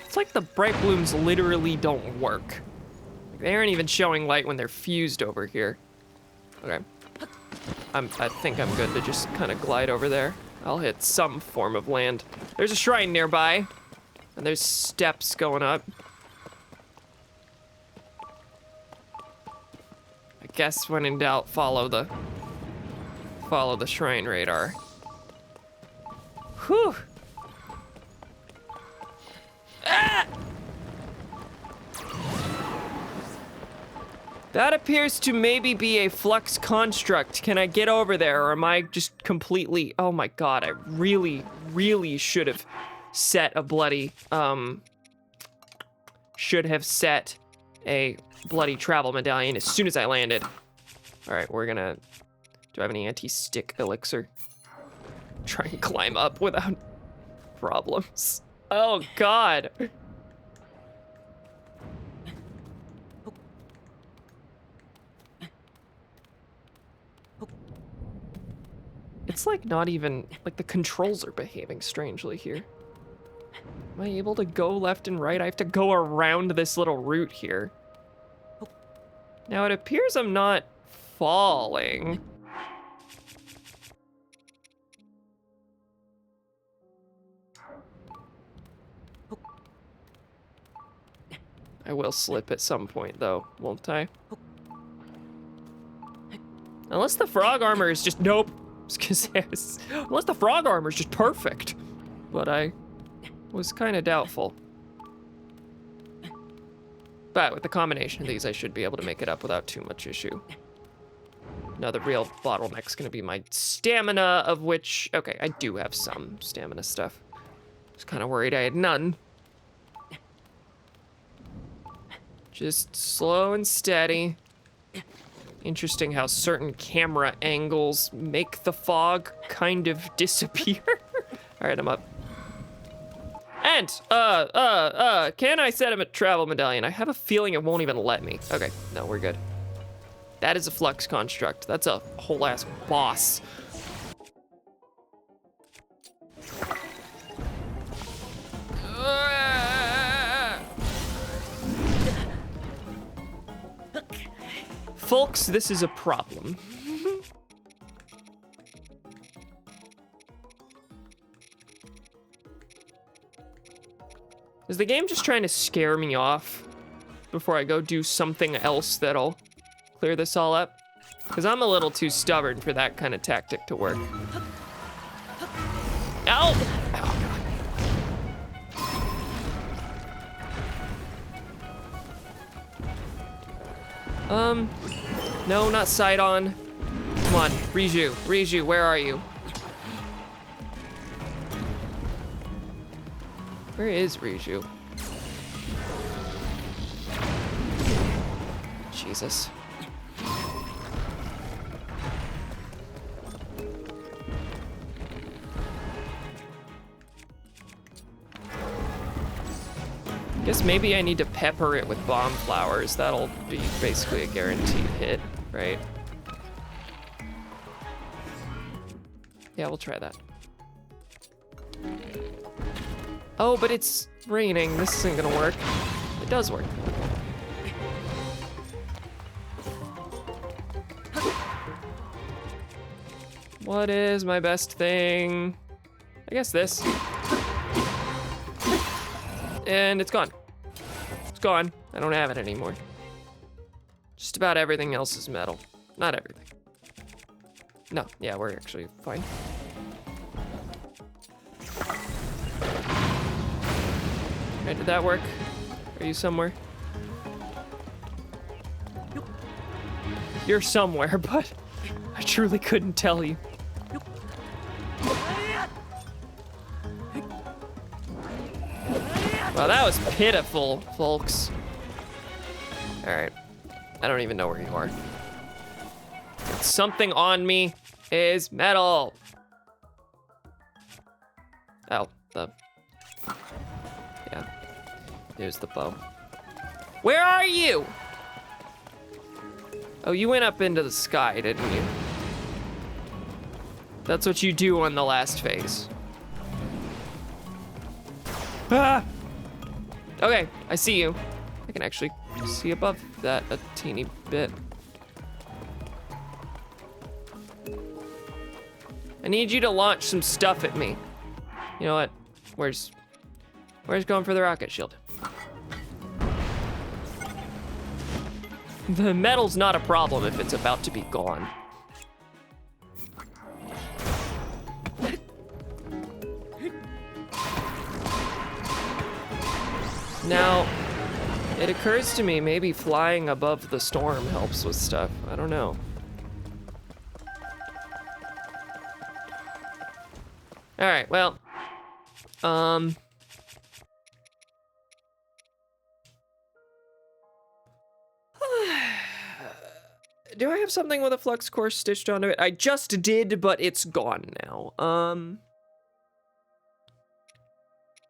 It's like the bright blooms literally don't work. They aren't even showing light when they're fused over here. Okay. I think I'm good to just kind of glide over there. I'll hit some form of land. There's a shrine nearby, and there's steps going up. I guess when in doubt, follow the shrine radar. Whew. Ah! That appears to maybe be a flux construct. Can I get over there, or am I just completely... Oh my god, I really, really should have set a bloody, should have set a bloody travel medallion as soon as I landed. All right, we're gonna... Do I have any anti-stick elixir? Try and climb up without problems. Oh god. It's like not even, like the controls are behaving strangely here. Am I able to go left and right? I have to go around this little route here. Now it appears I'm not falling. I will slip at some point though, won't I? Unless the frog armor is just, nope. Unless the frog armor is just perfect. But I was kind of doubtful. But with the combination of these, I should be able to make it up without too much issue. Now the real bottleneck's gonna be my stamina, of which, okay, I do have some stamina stuff. I was kind of worried I had none. Just slow and steady. Interesting how certain camera angles make the fog kind of disappear. All right, I'm up. And, can I set him a travel medallion? I have a feeling it won't even let me. Okay, no, we're good. That is a flux construct. That's a whole ass boss. Folks, this is a problem. Is the game just trying to scare me off before I go do something else that'll clear this all up? Because I'm a little too stubborn for that kind of tactic to work. Ow! Oh, God. No, not side on. Come on, Riju, where are you? Where is Riju? Jesus. Guess maybe I need to pepper it with bomb flowers. That'll be basically a guaranteed hit, right? Yeah, we'll try that. Oh, but it's raining. This isn't gonna work. It does work. What is my best thing? I guess this. And it's gone. It's gone. I don't have it anymore. Just about everything else is metal. Not everything. No, yeah, we're actually fine. Alright, did that work? Are you somewhere? You're somewhere, but I truly couldn't tell you. Well, that was pitiful, folks. Alright. I don't even know where you are. Something on me is metal. Oh, yeah. Here's the bow. Where are you? Oh, you went up into the sky, didn't you? That's what you do on the last phase. Ah! Okay, I see you. I can actually see above that a teeny bit. I need you to launch some stuff at me. You know what? Where's going for the rocket shield? The metal's not a problem if it's about to be gone. Now, it occurs to me maybe flying above the storm helps with stuff. I don't know. All right, well, do I have something with a flux core stitched onto it? I just did, but it's gone now.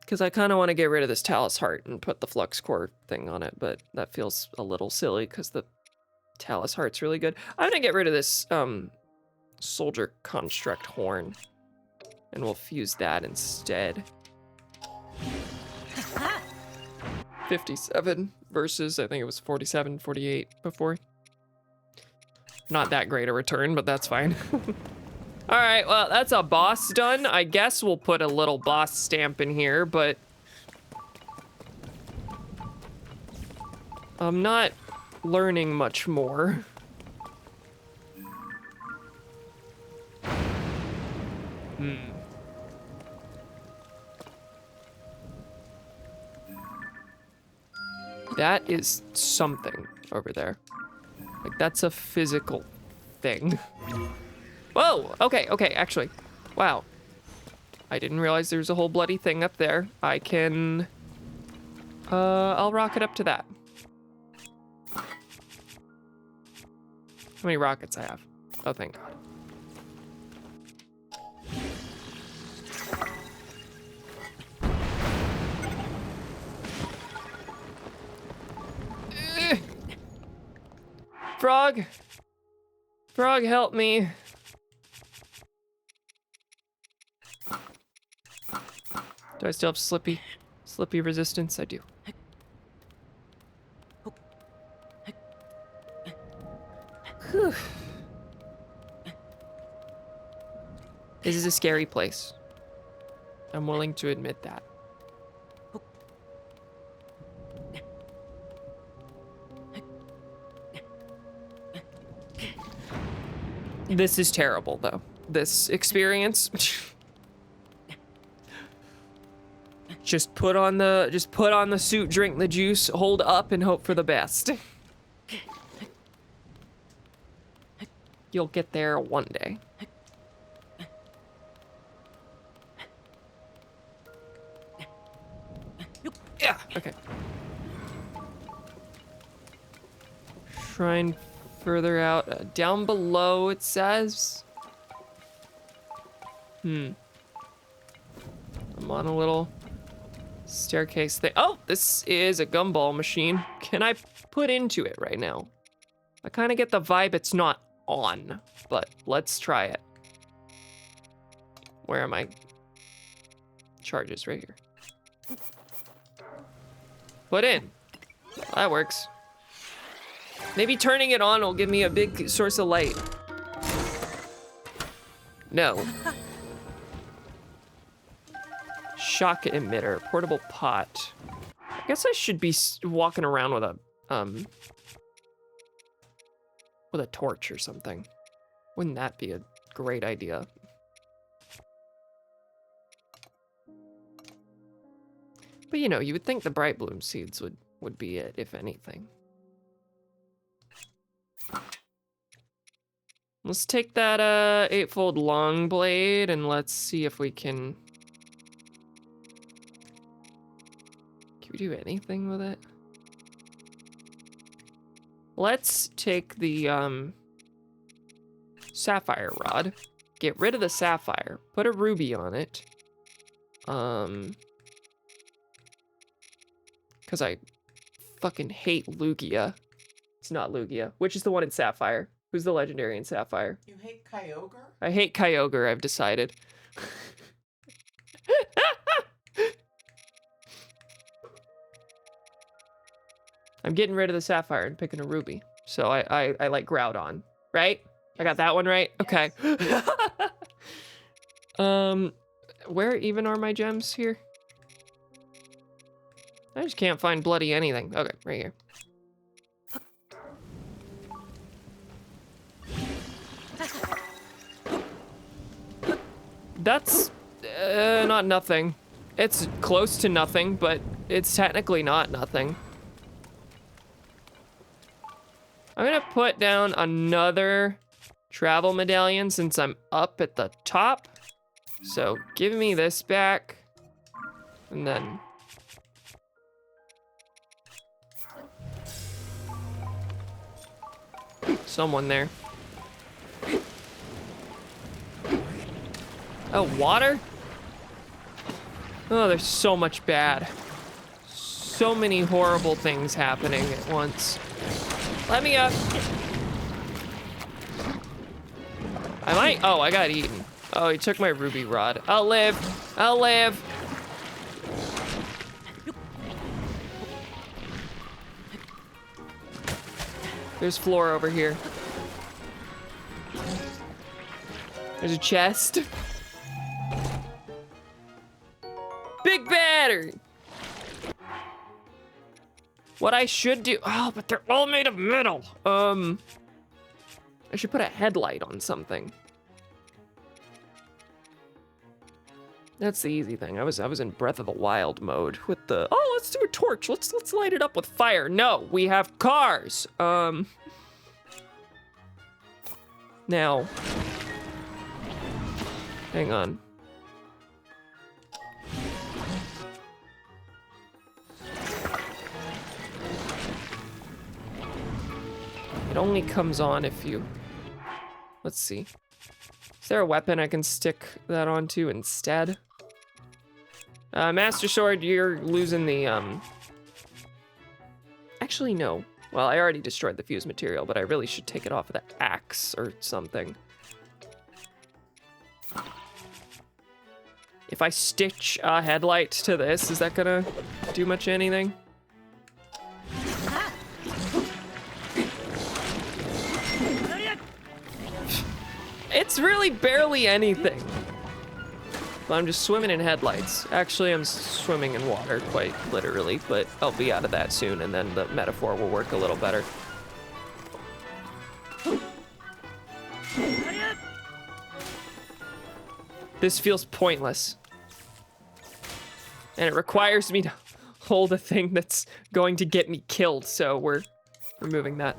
Because I kind of want to get rid of this Talus Heart and put the flux core thing on it, but that feels a little silly because the Talus Heart's really good. I'm gonna get rid of this soldier construct horn, and we'll fuse that instead. 57 versus, I think it was 47, 48 before. Not that great a return, but that's fine. All right, well, that's a boss done. I guess we'll put a little boss stamp in here, but I'm not learning much more. That is something over there. Like, that's a physical thing. Whoa, okay, actually. Wow. I didn't realize there was a whole bloody thing up there. I can, I'll rocket up to that. How many rockets I have? Oh, thank God. Frog! Frog, help me. Do I still have slippy resistance? I do. Whew. This is a scary place. I'm willing to admit that. This is terrible, though. This experience. Just put on the suit, drink the juice, hold up, and hope for the best. You'll get there one day. Yeah, okay. Shrine further out. Down below, it says. I'm on a little staircase thing. Oh, this is a gumball machine. Can I put into it right now? I kind of get the vibe it's not on, but let's try it. Where are my charges? Right here. Put in. That works. Maybe turning it on will give me a big source of light. No. Shock emitter, portable pot. I guess I should be walking around with a torch or something. Wouldn't that be a great idea? But you know, you would think the bright bloom seeds would be it, if anything. Let's take that 8-fold long blade and let's see if we can we do anything with it? Let's take the sapphire rod, get rid of the sapphire, put a ruby on it. Because I fucking hate Lugia. It's not Lugia. Which is the one in Sapphire? Who's the legendary in Sapphire? You hate Kyogre? I hate Kyogre, I've decided. I'm getting rid of the Sapphire and picking a Ruby. So I like Groudon, right? I got that one right? Okay. Where even are my gems here? I just can't find bloody anything. Okay, right here. That's not nothing. It's close to nothing, but it's technically not nothing. I'm gonna put down another travel medallion since I'm up at the top. So give me this back, and then someone there. Oh, water? Oh, there's so much bad. So many horrible things happening at once. Let me up. I might, oh, I got eaten. Oh, he took my ruby rod. I'll live. I'll live. There's floor over here. There's a chest. Big battery. What I should do, oh, but they're all made of metal. I should put a headlight on something. That's the easy thing. I was in Breath of the Wild mode with the, oh, let's do a torch. Let's light it up with fire. No, we have cars. Now, hang on. It only comes on if you, let's see. Is there a weapon I can stick that onto instead? Master Sword, you're losing the, actually, no. Well, I already destroyed the fuse material, but I really should take it off of the axe or something. If I stitch a headlight to this, is that gonna do much anything? It's really barely anything. I'm just swimming in headlights. Actually, I'm swimming in water, quite literally, but I'll be out of that soon, and then the metaphor will work a little better. This feels pointless. And it requires me to hold a thing that's going to get me killed, so we're removing that.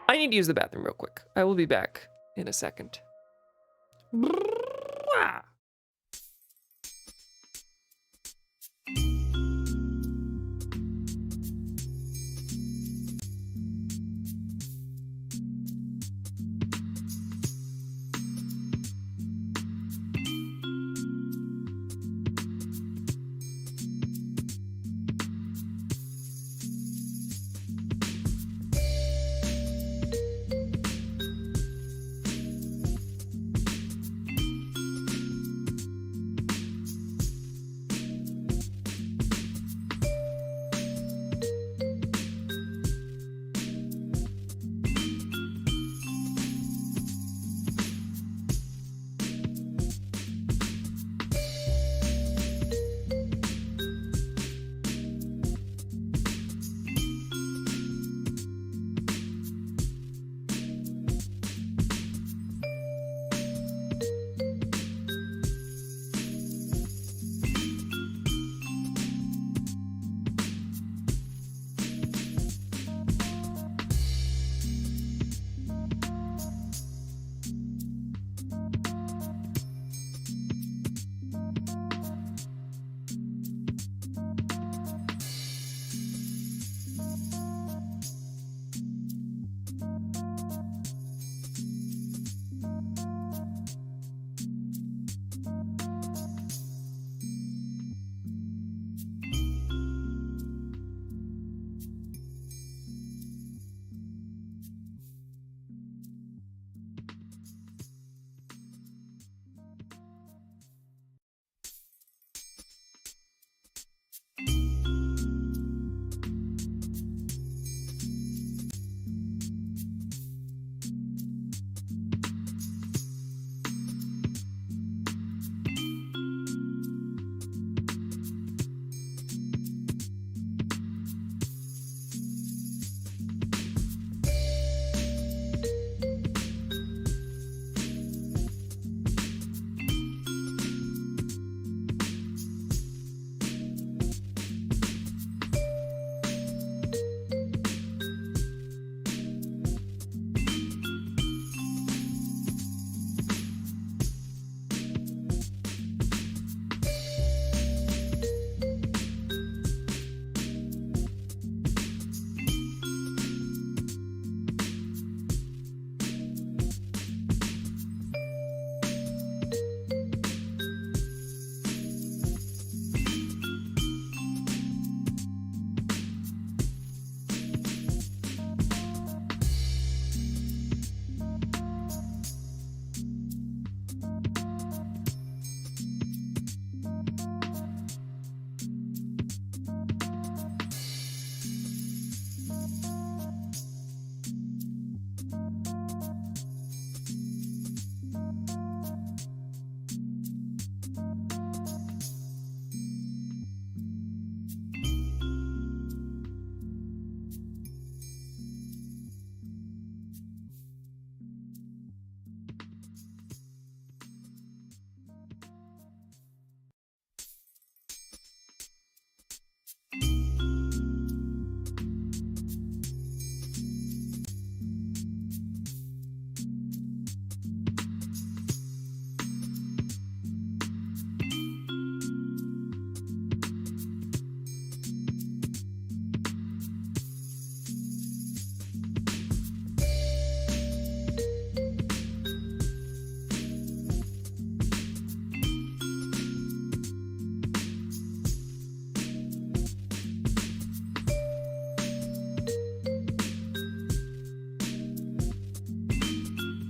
I need to use the bathroom real quick. I will be back in a second.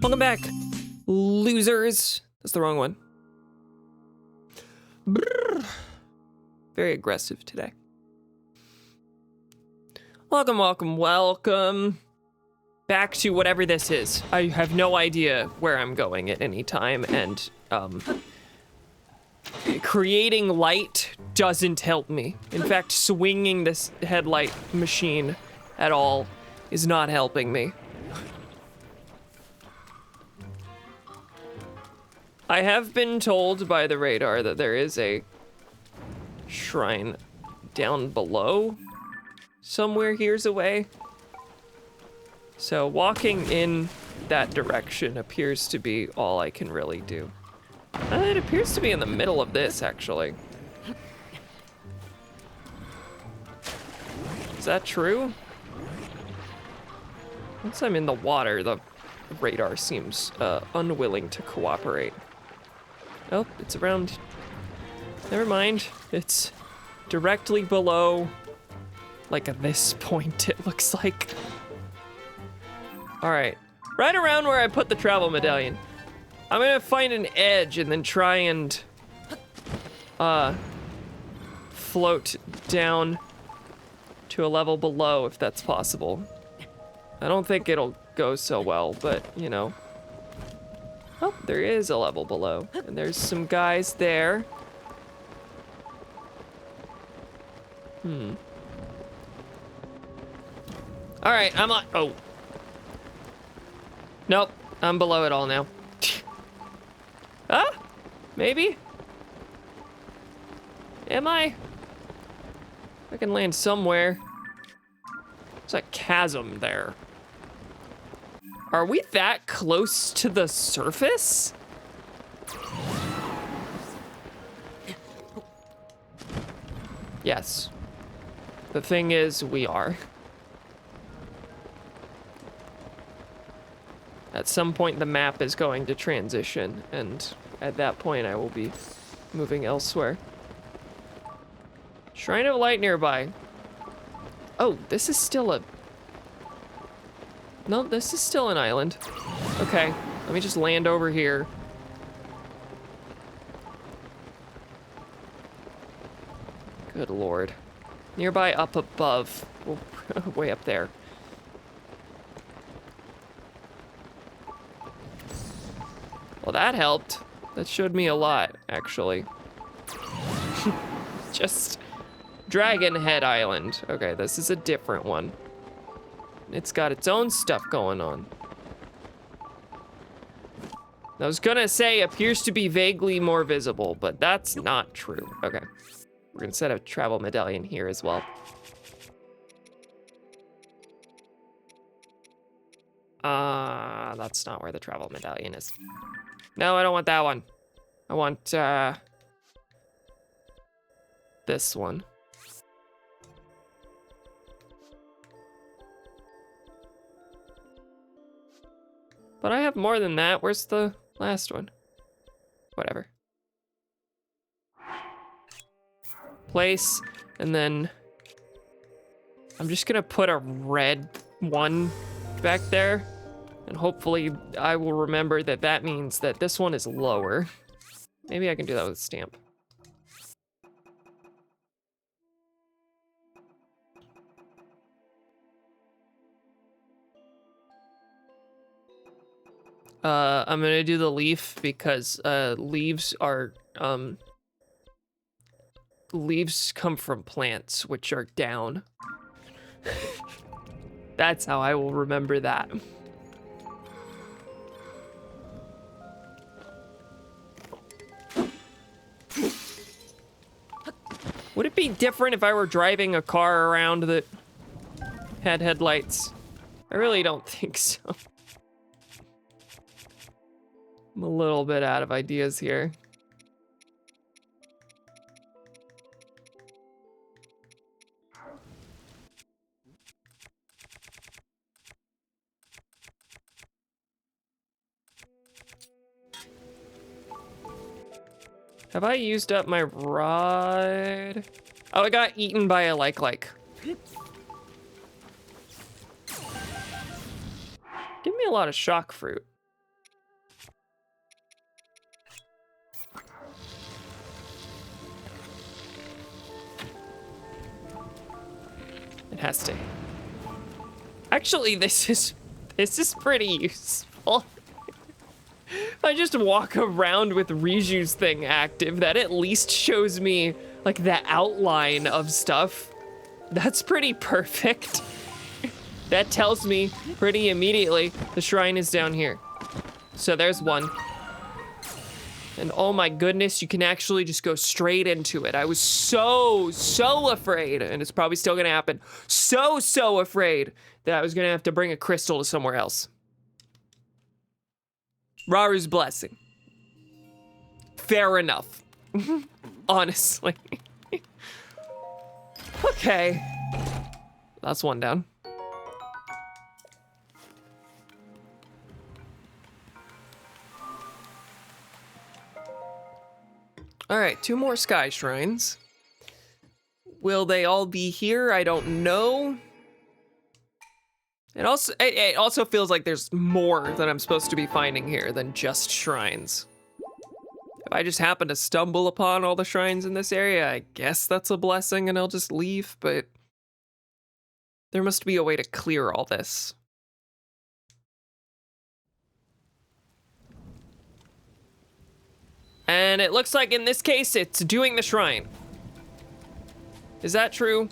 Welcome back, losers. That's the wrong one. Brrr. Very aggressive today. Welcome, welcome, welcome back to whatever this is. I have no idea where I'm going at any time, and creating light doesn't help me. In fact, swinging this headlight machine at all is not helping me. I have been told by the radar that there is a shrine down below somewhere here's away. So walking in that direction appears to be all I can really do. It appears to be in the middle of this, actually. Is that true? Once I'm in the water, the radar seems unwilling to cooperate. Oh, it's around. Never mind. It's directly below, like at this point, it looks like. All right, right around where I put the travel medallion. I'm gonna find an edge and then try and float down to a level below if that's possible. I don't think it'll go so well, but you know. Oh, there is a level below, and there's some guys there. All right, I'm on. Oh. Nope, I'm below it all now. Huh? Maybe? Am I? I can land somewhere. There's a chasm there. Are we that close to the surface? Yes. The thing is, we are. At some point, the map is going to transition, and at that point, I will be moving elsewhere. Shrine of Light nearby. Oh, this is still a... No, this is still an island. Okay, let me just land over here. Good lord. Nearby up above. Oh, way up there. Well, that helped. That showed me a lot, actually. Just Dragon Head Island. Okay, this is a different one. It's got its own stuff going on. I was gonna say appears to be vaguely more visible, but that's not true. Okay, we're gonna set a travel medallion here as well. That's not where the travel medallion is. No, I don't want that one. I want, this one. But I have more than that. Where's the last one? Whatever. Place, and then I'm just gonna put a red one back there, and hopefully I will remember that that means that this one is lower. Maybe I can do that with a stamp. I'm gonna do the leaf because leaves are leaves come from plants, which are down. That's how I will remember that. Would it be different if I were driving a car around that had headlights? I really don't think so. I'm a little bit out of ideas here. Have I used up my rod? Oh, I got eaten by a like. Give me a lot of shock fruit. Has to. Actually, this is pretty useful. If I just walk around with Riju's thing active, that at least shows me like the outline of stuff. That's pretty perfect. That tells me pretty immediately the shrine is down here. So there's one. And oh my goodness, you can actually just go straight into it. I was so afraid, and it's probably still gonna happen, so afraid that I was gonna have to bring a crystal to somewhere else. Raru's blessing. Fair enough. Honestly. Okay. That's one down. All right, 2 more sky shrines. Will they all be here? I don't know. It also feels like there's more that I'm supposed to be finding here than just shrines. If I just happen to stumble upon all the shrines in this area, I guess that's a blessing and I'll just leave, but there must be a way to clear all this. And it looks like in this case, it's doing the shrine. Is that true?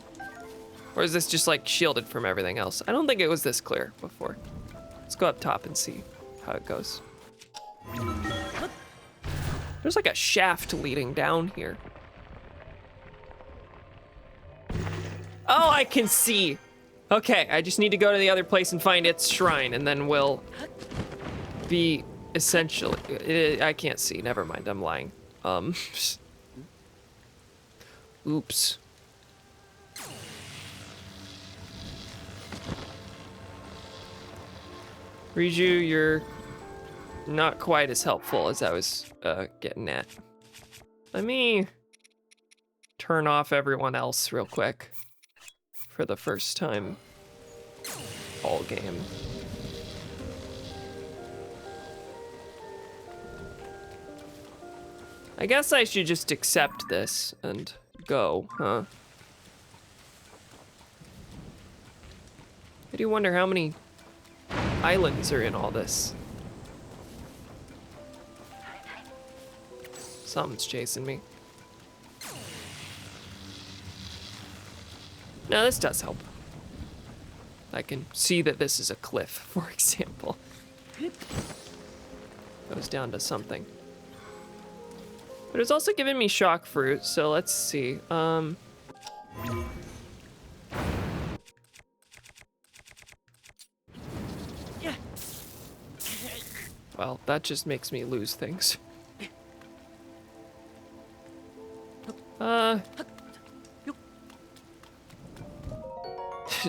Or is this just like shielded from everything else? I don't think it was this clear before. Let's go up top and see how it goes. There's like a shaft leading down here. Oh, I can see. Okay, I just need to go to the other place and find its shrine, and then we'll be essentially, I can't see, never mind, I'm lying. Oops. Riju, you're not quite as helpful as I was getting at. Let me turn off everyone else real quick for the first time all game. I guess I should just accept this and go, huh? I do wonder how many islands are in all this. Something's chasing me. Now this does help. I can see that this is a cliff, for example. Goes down to something. But it's also giving me shock fruit, so let's see. Well, that just makes me lose things.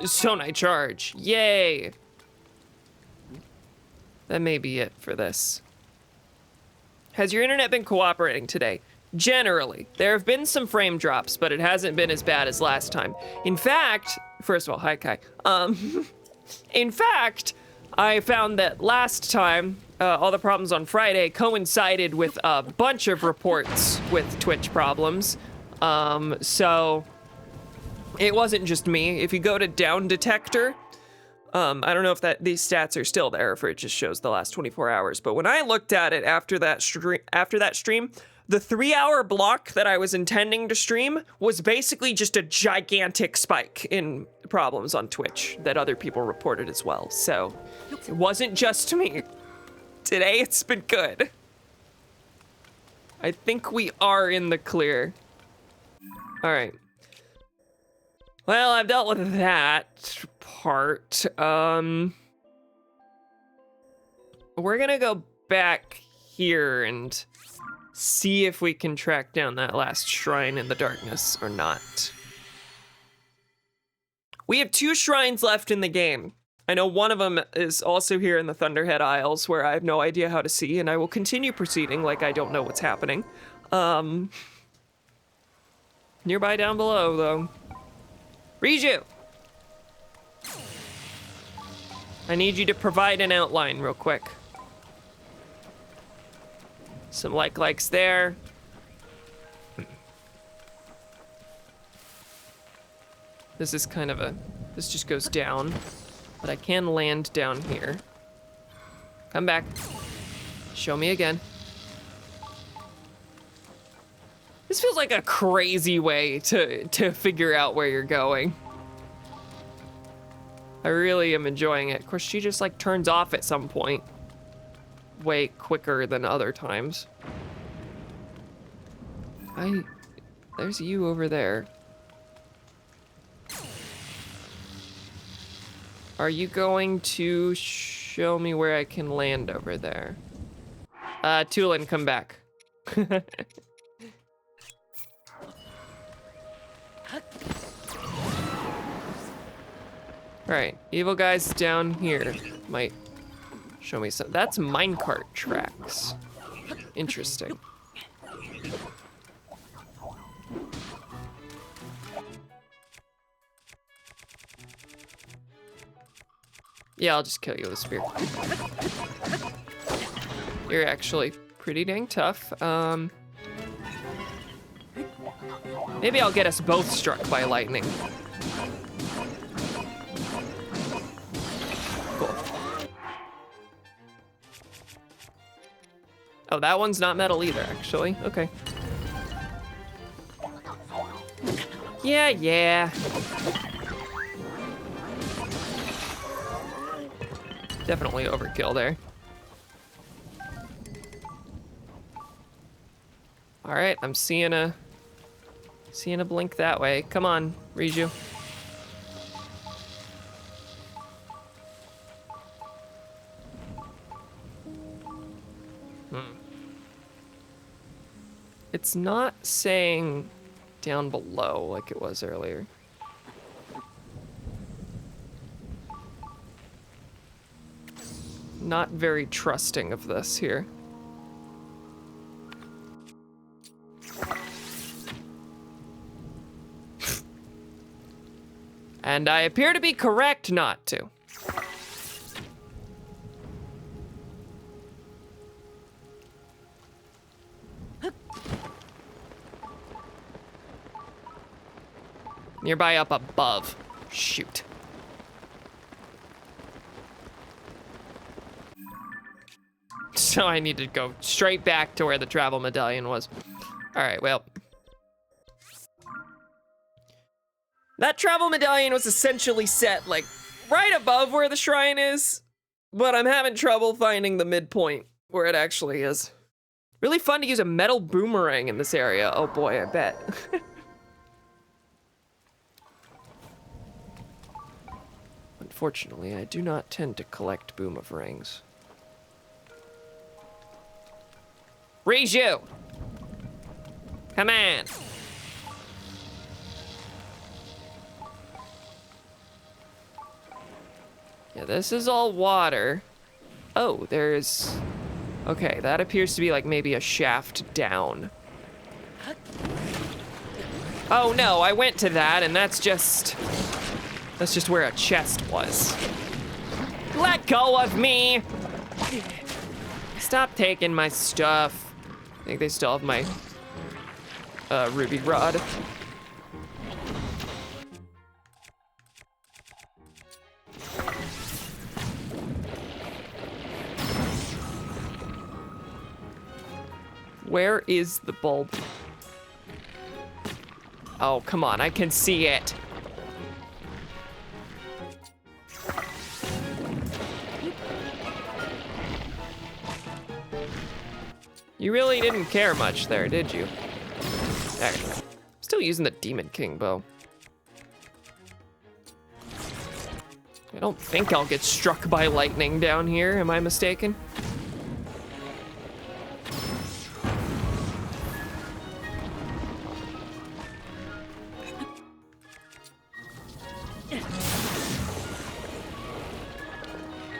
Sonai charge, yay! That may be it for this. Has your internet been cooperating today? Generally. There have been some frame drops, but it hasn't been as bad as last time. In fact, first of all, hi Kai. In fact, I found that last time, all the problems on Friday coincided with a bunch of reports with Twitch problems. So it wasn't just me. If you go to down detector, I don't know if these stats are still there, or if it just shows the last 24 hours. But when I looked at it after that stream, the 3-hour block that I was intending to stream was basically just a gigantic spike in problems on Twitch that other people reported as well. So it wasn't just me. Today it's been good. I think we are in the clear. All right. Well, I've dealt with that part. We're gonna go back here and see if we can track down that last shrine in the darkness or not. We have 2 shrines left in the game. I know one of them is also here in the Thunderhead Isles, where I have no idea how to see, and I will continue proceeding like I don't know what's happening. Nearby down below, though. Riju! I need you to provide an outline real quick. Some likes there. This is kind of a This just goes down, but I can land down here. Come back. Show me again. This feels like a crazy way to figure out where you're going. I really am enjoying it. Of course, she just like turns off at some point. Way quicker than other times. There's you over there. Are you going to show me where I can land over there? Tulin, come back. Alright, evil guys down here might show me some. That's minecart tracks. Interesting. Yeah, I'll just kill you with a spear. You're actually pretty dang tough. Maybe I'll get us both struck by lightning. Cool. Oh, that one's not metal either, actually. Okay. Yeah. Definitely overkill there. All right, I'm seeing a blink that way. Come on, Riju. It's not saying down below like it was earlier. Not very trusting of this here. And I appear to be correct not to. Nearby up above. Shoot. So I need to go straight back to where the travel medallion was. All right, well. That travel medallion was essentially set like right above where the shrine is, but I'm having trouble finding the midpoint where it actually is. Really fun to use a metal boomerang in this area. Oh boy, I bet. Unfortunately, I do not tend to collect boomerangs. Riju! Come on! Yeah, this is all water. Oh, there's... Okay, that appears to be like maybe a shaft down. Oh no, I went to that and that's just where a chest was. Let go of me! Stop taking my stuff. I think they still have my ruby rod. Where is the bulb? Oh, come on, I can see it. You really didn't care much there, did you? There. Still using the Demon King bow. I don't think I'll get struck by lightning down here, am I mistaken?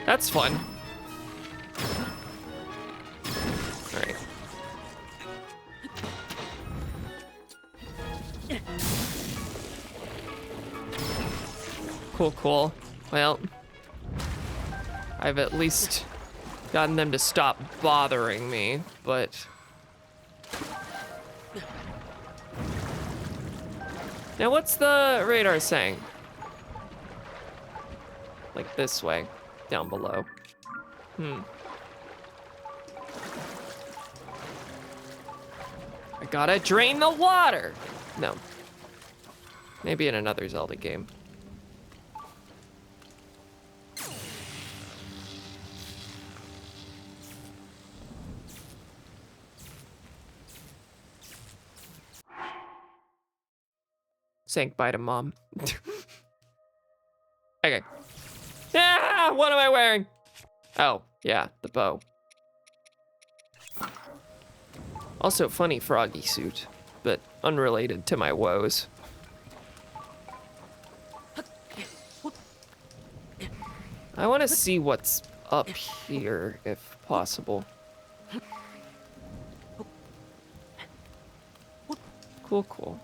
That's fun. All right. Cool. Well, I've at least gotten them to stop bothering me, but... Now what's the radar saying? Like this way, down below. I gotta drain the water! No. Maybe in another Zelda game. Saying bye to mom. Okay. Ah, what am I wearing? Oh, yeah, the bow. Also, funny froggy suit, but unrelated to my woes. I want to see what's up here, if possible. Cool, cool.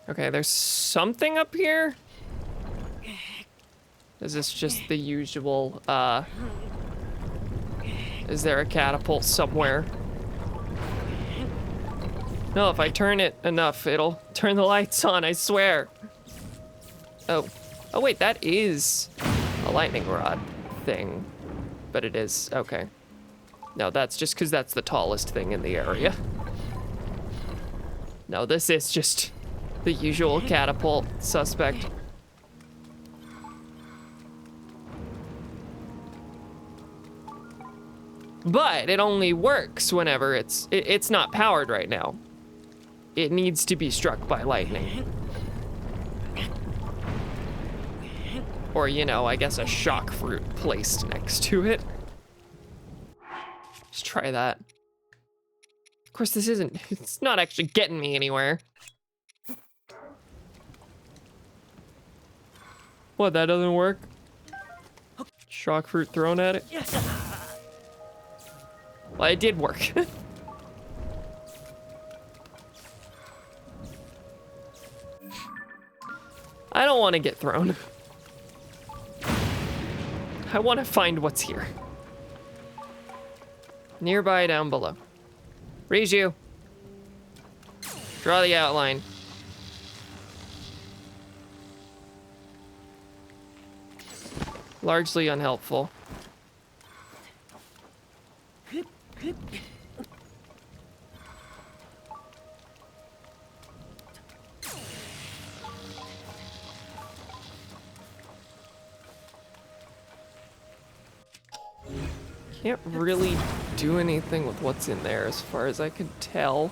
Okay, there's something up here? Is this just the usual, is there a catapult somewhere? No, if I turn it enough, it'll turn the lights on, I swear. Oh. Oh wait, that is a lightning rod thing. But it is, okay. No, that's just because that's the tallest thing in the area. No, this is just the usual catapult suspect. But it only works whenever it's not powered right now. It needs to be struck by lightning. Or, you know, I guess a shock fruit placed next to it. Just try that. Of course, it's not actually getting me anywhere. What, that doesn't work? Shock fruit thrown at it? Well, it did work. I don't want to get thrown. I want to find what's here. Nearby down below. Riju. Draw the outline. Largely unhelpful. Can't really do anything with what's in there as far as I can tell.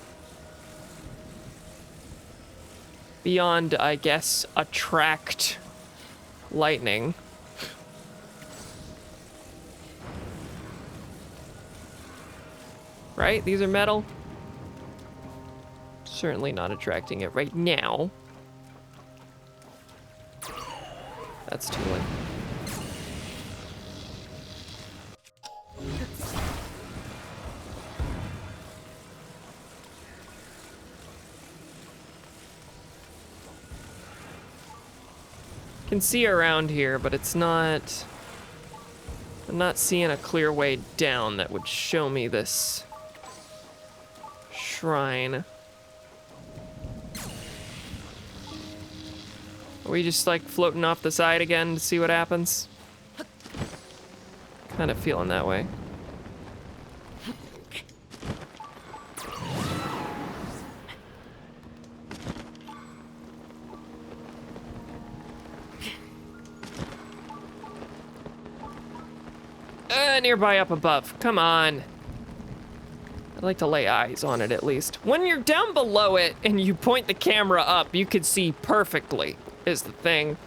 Beyond, I guess, attract lightning. Right? These are metal? Certainly not attracting it right now. That's too late. Can see around here, but it's not... I'm not seeing a clear way down that would show me this shrine. Are we just like floating off the side again to see what happens? Kind of feeling that way. Nearby up above. Come on. I'd like to lay eyes on it at least. When you're down below it and you point the camera up, you can see perfectly, is the thing.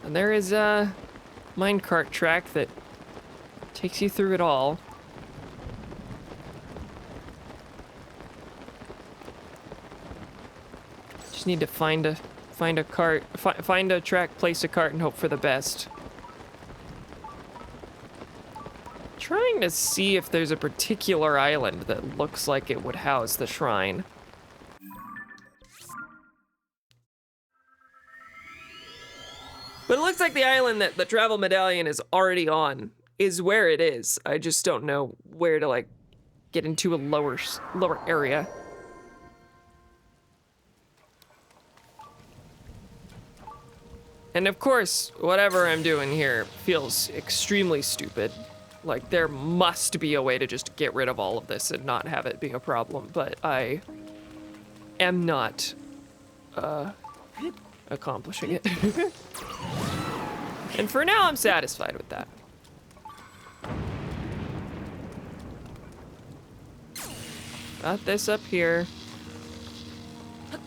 And there is a minecart track that takes you through it all. Just need to find a cart, find a track, place a cart, and hope for the best. trying to see if there's a particular island that looks like it would house the shrine. But it looks like the island that the travel medallion is already on is where it is. I just don't know where to, like, get into a lower area. And of course, whatever I'm doing here feels extremely stupid. Like, there must be a way to just get rid of all of this and not have it be a problem, but I am not accomplishing it. And for now, I'm satisfied with that. Got this up here. I'm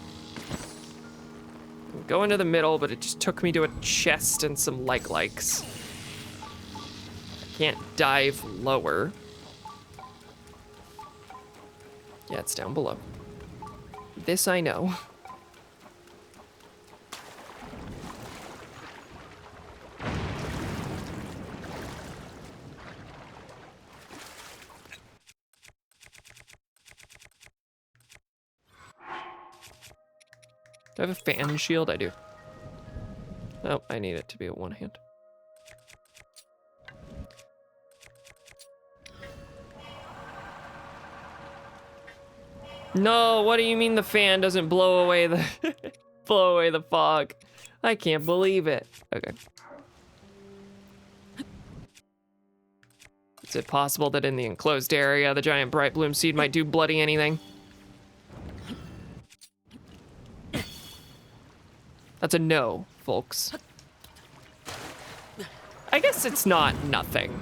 going to the middle, but it just took me to a chest and some likes. I can't dive lower. Yeah, it's down below. This I know. Do I have a fan shield? I do. Oh, I need it to be a one hand. No, what do you mean the fan doesn't blow away the blow away the fog? I can't believe it. Okay. Is it possible that in the enclosed area the giant bright bloom seed might do bloody anything? That's a no, folks. I guess it's not nothing.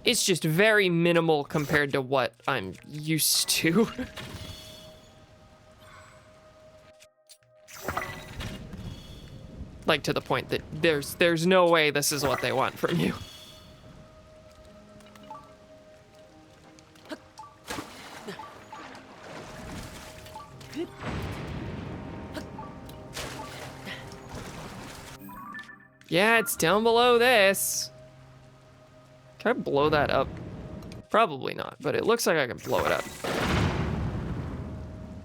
It's just very minimal compared to what I'm used to. Like, to the point that there's no way this is what they want from you. Yeah, it's down below this. Can I blow that up? Probably not, but it looks like I can blow it up.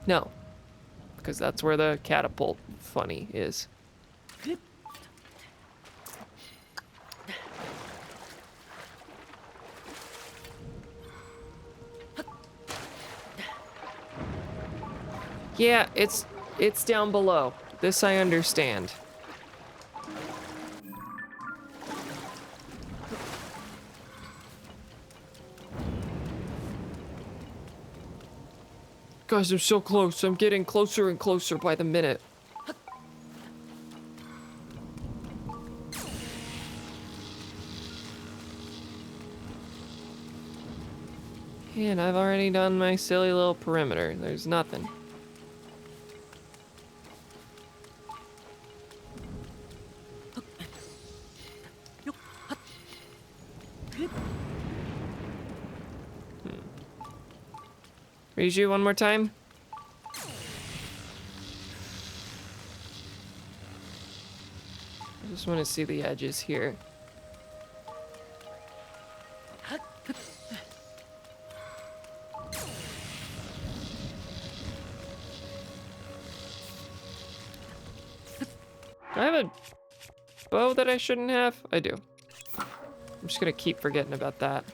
No, because that's where the catapult funny is. Yeah, it's down below. This I understand. Guys, I'm so close. I'm getting closer and closer by the minute. And I've already done my silly little perimeter. There's nothing. Read you one more time. I just want to see the edges here. Do I have a bow that I shouldn't have? I do. I'm just gonna keep forgetting about that.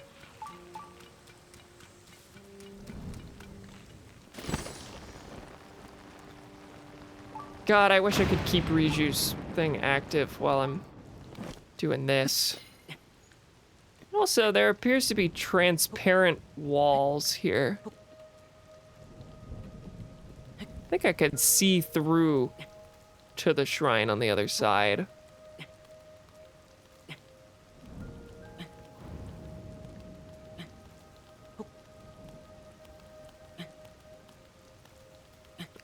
God, I wish I could keep Riju's thing active while I'm doing this. Also, there appears to be transparent walls here. I think I could see through to the shrine on the other side.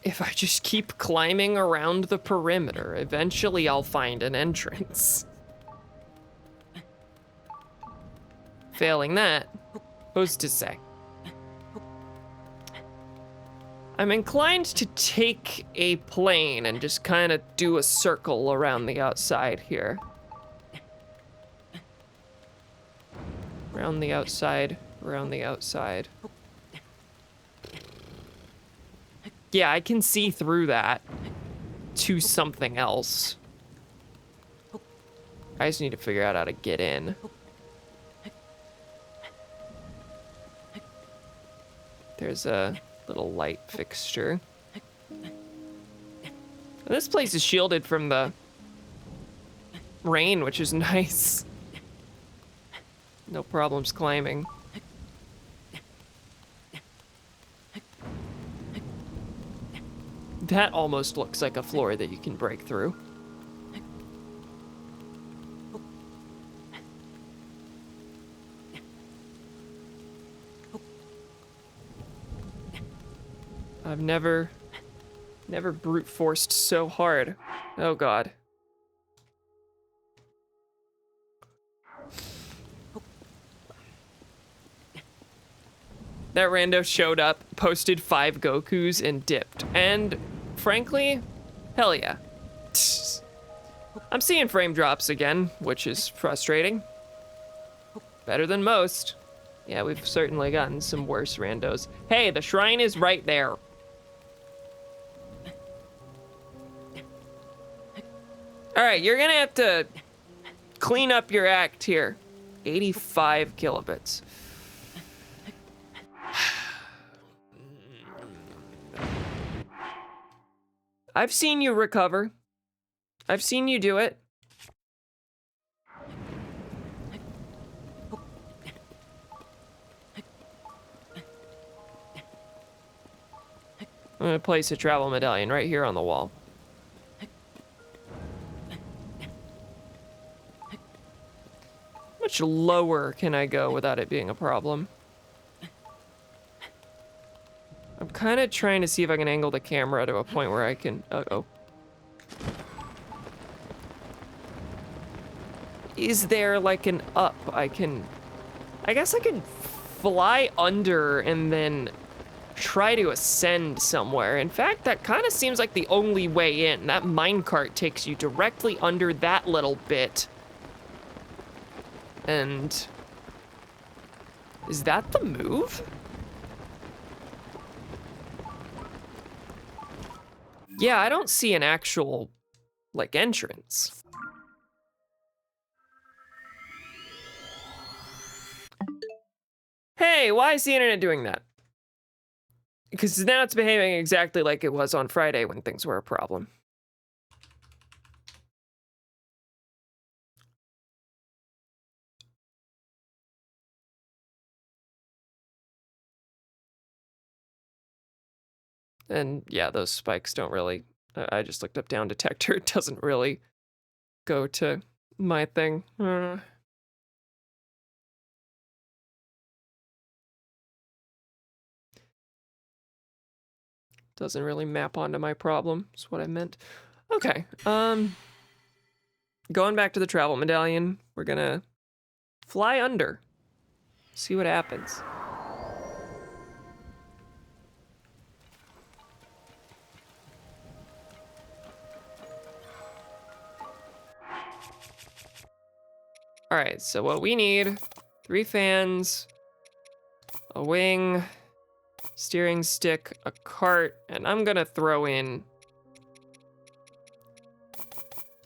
If I just keep climbing around the perimeter, eventually I'll find an entrance. Failing that, who's to say? I'm inclined to take a plane and just kind of do a circle around the outside here. Around the outside, around the outside. Yeah, I can see through that to something else. I just need to figure out how to get in. There's a little light fixture. This place is shielded from the rain, which is nice. No problems climbing. That almost looks like a floor that you can break through. I've never brute forced so hard. Oh God. That rando showed up, posted 5 Gokus, and dipped. And frankly, hell yeah. I'm seeing frame drops again, which is frustrating. Better than most. Yeah, we've certainly gotten some worse randos. Hey, the shrine is right there. All right, you're gonna have to clean up your act here. 85 kilobits. I've seen you recover. I've seen you do it. I'm gonna place a travel medallion right here on the wall. How much lower can I go without it being a problem? I'm kind of trying to see if I can angle the camera to a point where I can... Uh-oh. Is there like an up I can... I guess I can fly under and then try to ascend somewhere. In fact, that kind of seems like the only way in. That minecart takes you directly under that little bit. And... is that the move? Yeah, I don't see an actual, like, entrance. Hey, why is the internet doing that? Because now it's behaving exactly like it was on Friday when things were a problem. And yeah, those spikes don't really, I just looked up down detector. It doesn't really go to my thing. Doesn't really map onto my problem, is what I meant. Okay, going back to the travel medallion, we're gonna fly under, see what happens. All right, so what we need, 3 fans, a wing, steering stick, a cart, and I'm gonna throw in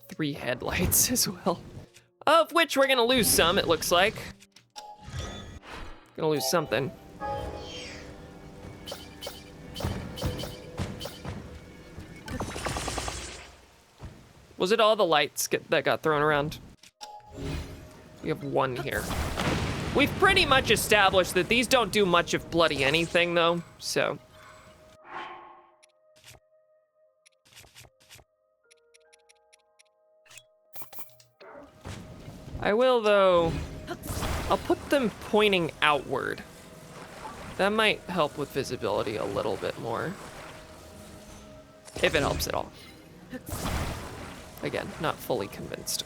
3 headlights as well. Of which we're gonna lose some, it looks like. Gonna lose something. Was it all the lights that got thrown around? We have 1 here. We've pretty much established that these don't do much of bloody anything, though, so. I will, though, I'll put them pointing outward. That might help with visibility a little bit more. If it helps at all. Again, not fully convinced.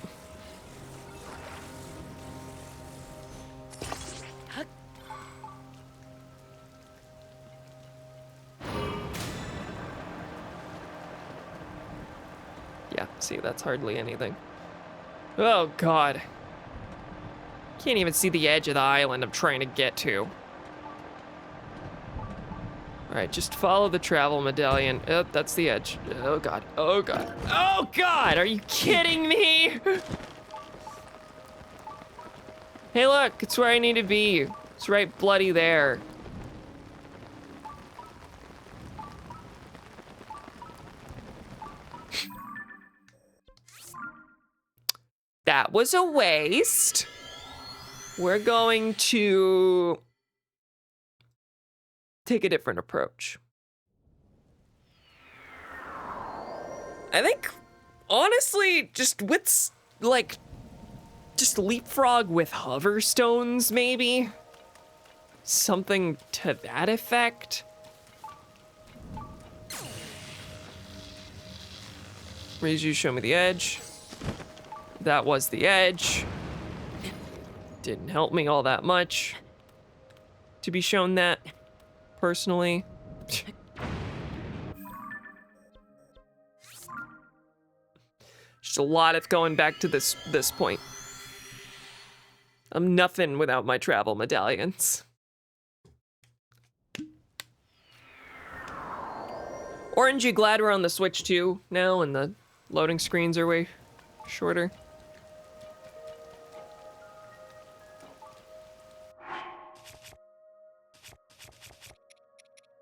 See, that's hardly anything. Oh, God. Can't even see the edge of the island I'm trying to get to. All right, just follow the travel medallion. Oh, that's the edge. Oh, God. Oh, God. Oh, God! Are you kidding me? Hey, look, it's where I need to be. It's right bloody there. That was a waste. We're going to take a different approach. I think, honestly, just leapfrog with hover stones, maybe? Something to that effect? Reiju, show me the edge. That was the edge. Didn't help me all that much to be shown that, personally. Just a lot of going back to this point. I'm nothing without my travel medallions. Orange, you glad we're on the Switch 2 now and the loading screens are way shorter?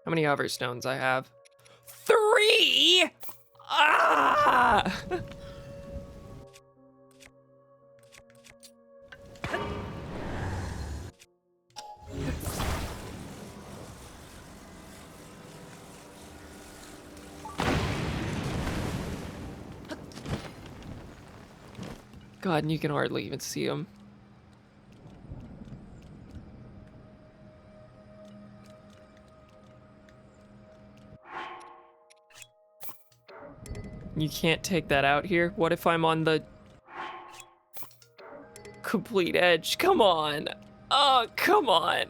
How many hover stones I have? 3! Ah! God, and you can hardly even see them. You can't take that out here? What if I'm on the complete edge? Come on. Oh, come on.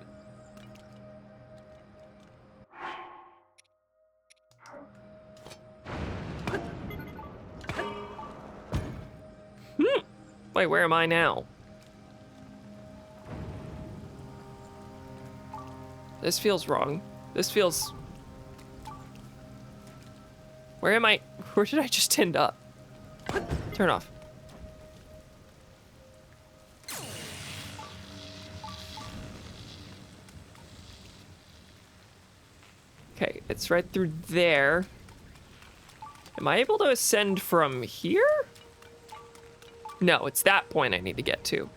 Wait, where am I now? This feels wrong. This feels... Where am I? Where did I just end up? Turn off. Okay, it's right through there. Am I able to ascend from here? No, it's that point I need to get to.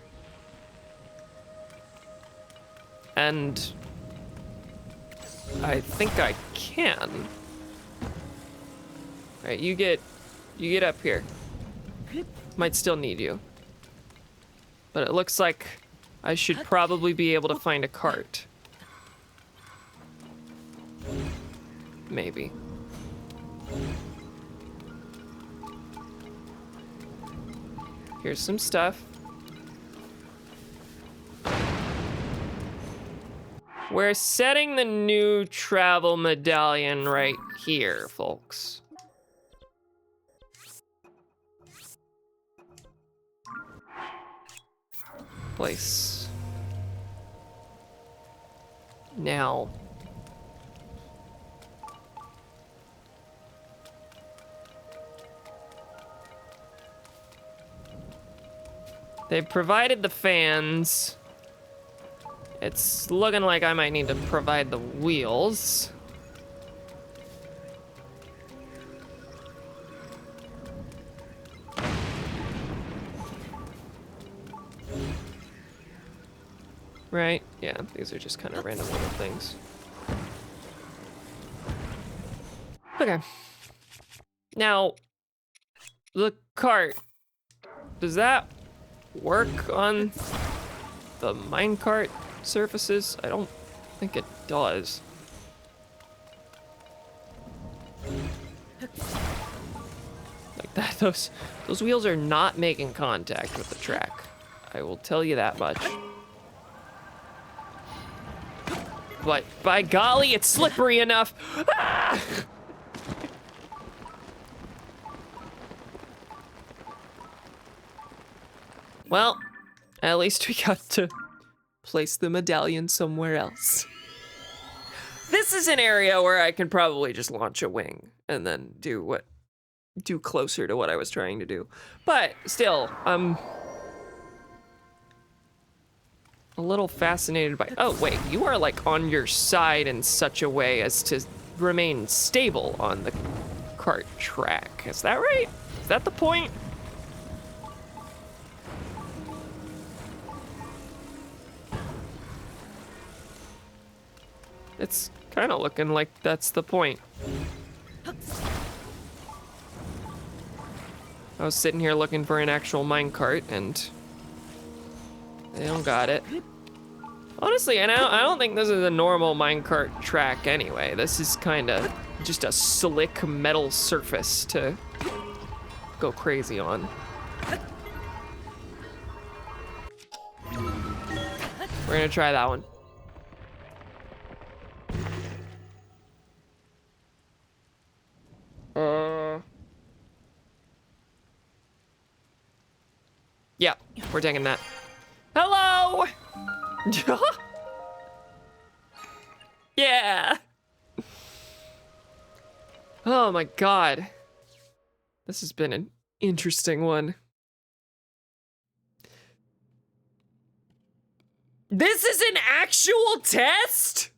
And I think I can. All right, you get up here. Might still need you. But it looks like I should probably be able to find a cart. Maybe. Here's some stuff. We're setting the new travel medallion right here, folks. Place. Now. They've provided the fans. It's looking like I might need to provide the wheels. Right? Yeah, these are just kind of random little things. Okay. Now, the cart. Does that work on the minecart surfaces? I don't think it does. Like that, those wheels are not making contact with the track. I will tell you that much. But by golly, it's slippery enough. Ah! Well, at least we got to place the medallion somewhere else. This is an area where I can probably just launch a wing and then do closer to what I was trying to do. But still, I'm a little fascinated by, oh wait, you are like on your side in such a way as to remain stable on the cart track. Is that right? Is that the point? It's kind of looking like that's the point. I was sitting here looking for an actual minecart and they don't got it. Honestly, and I don't think this is a normal minecart track anyway. This is kind of just a slick metal surface to go crazy on. We're gonna try that one. Yeah, we're taking that. Hello! Yeah! Oh my god. This has been an interesting one. This is an actual test?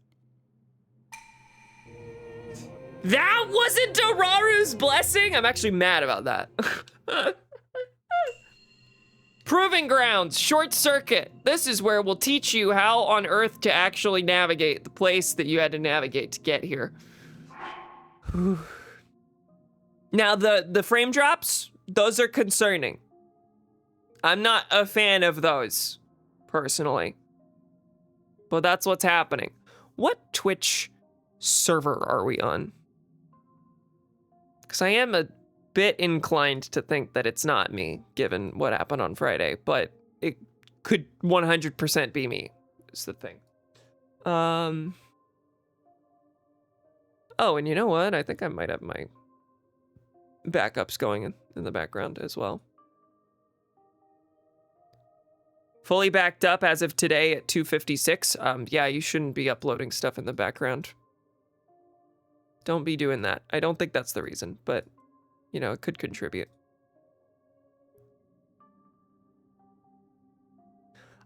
That wasn't Dararu's blessing? I'm actually mad about that. Proving grounds, short circuit. This is where we'll teach you how on earth to actually navigate the place that you had to navigate to get here. Now the frame drops, those are concerning. I'm not a fan of those, personally. But that's what's happening. What Twitch server are we on? Because I am a bit inclined to think that it's not me, given what happened on Friday, but it could 100% be me, is the thing. Oh, and you know what? I think I might have my backups going in the background as well. Fully backed up as of today at 2:56. Yeah, you shouldn't be uploading stuff in the background. Don't be doing that. I don't think that's the reason, but you know, it could contribute.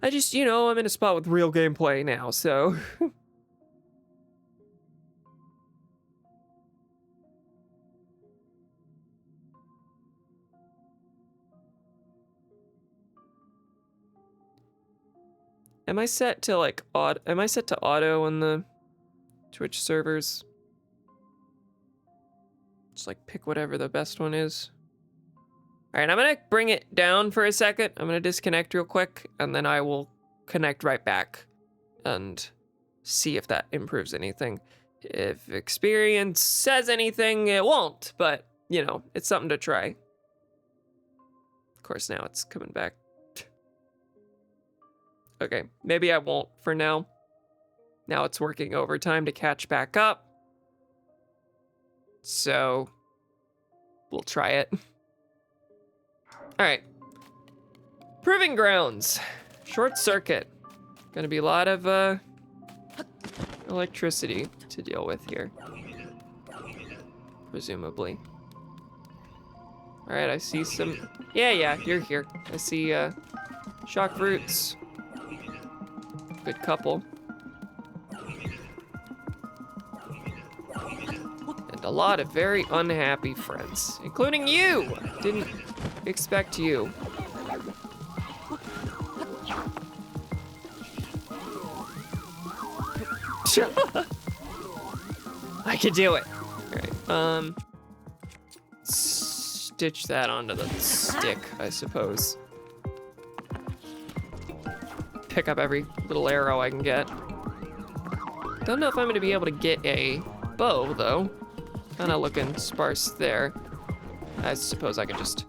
I just, you know, I'm in a spot with real gameplay now, so. Am I set to like am I set to auto on the Twitch servers? Just like pick whatever the best one is. All right, I'm gonna bring it down for a second. I'm gonna disconnect real quick and then I will connect right back and see if that improves anything. If experience says anything, it won't, but you know, it's something to try. Of course, now it's coming back. Okay, maybe I won't for now. Now it's working overtime to catch back up. So, we'll try it. All right. Proving grounds. Short circuit. Gonna be a lot of electricity to deal with here. Presumably. All right, I see some, yeah, you're here. I see shock roots. Good couple. And a lot of very unhappy friends, including you. Didn't expect you. I could do it. All right, stitch that onto the stick, I suppose. Pick up every little arrow I can get. Don't know if I'm gonna be able to get a bow though. Kinda looking sparse there. I suppose I can just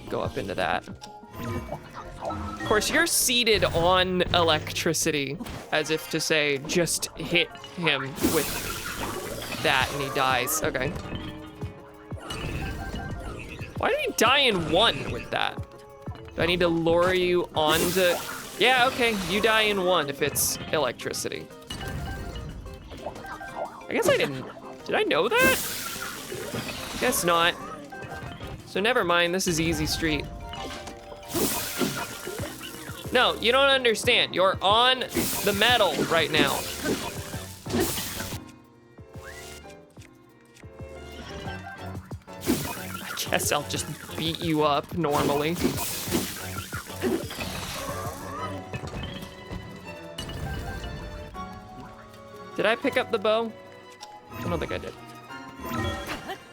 go up into that. Of course, you're seated on electricity, as if to say, just hit him with that and he dies. Okay. Why did he die in one with that? Do I need to lure you onto... Yeah, okay, you die in one if it's electricity. I guess I didn't... Did I know that? Guess not. So never mind, this is easy street. No, you don't understand. You're on the metal right now. I guess I'll just beat you up normally. Did I pick up the bow? I don't think I did.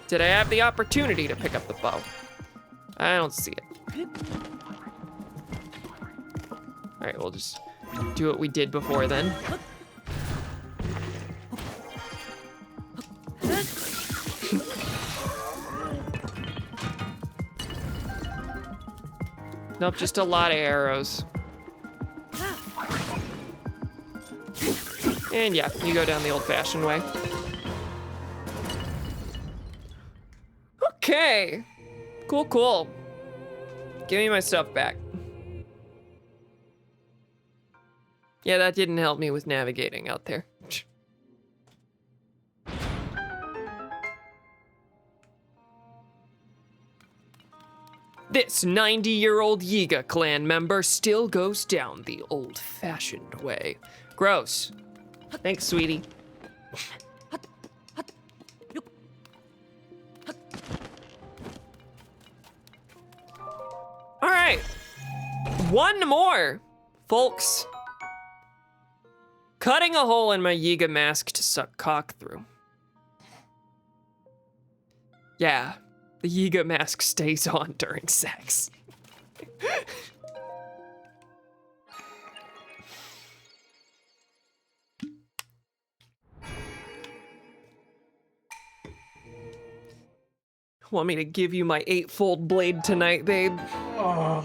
Did I have the opportunity to pick up the bow? I don't see it. All right, we'll just do what we did before then. Nope, just a lot of arrows. And yeah, you go down the old-fashioned way. Okay. Cool, cool. Give me my stuff back. Yeah, that didn't help me with navigating out there. This 90-year-old Yiga clan member still goes down the old-fashioned way. Gross. Thanks, sweetie. All right, one more, folks. Cutting a hole in my Yiga mask to suck cock through. Yeah, the Yiga mask stays on during sex. Want me to give you my 8-fold blade tonight, babe? Oh.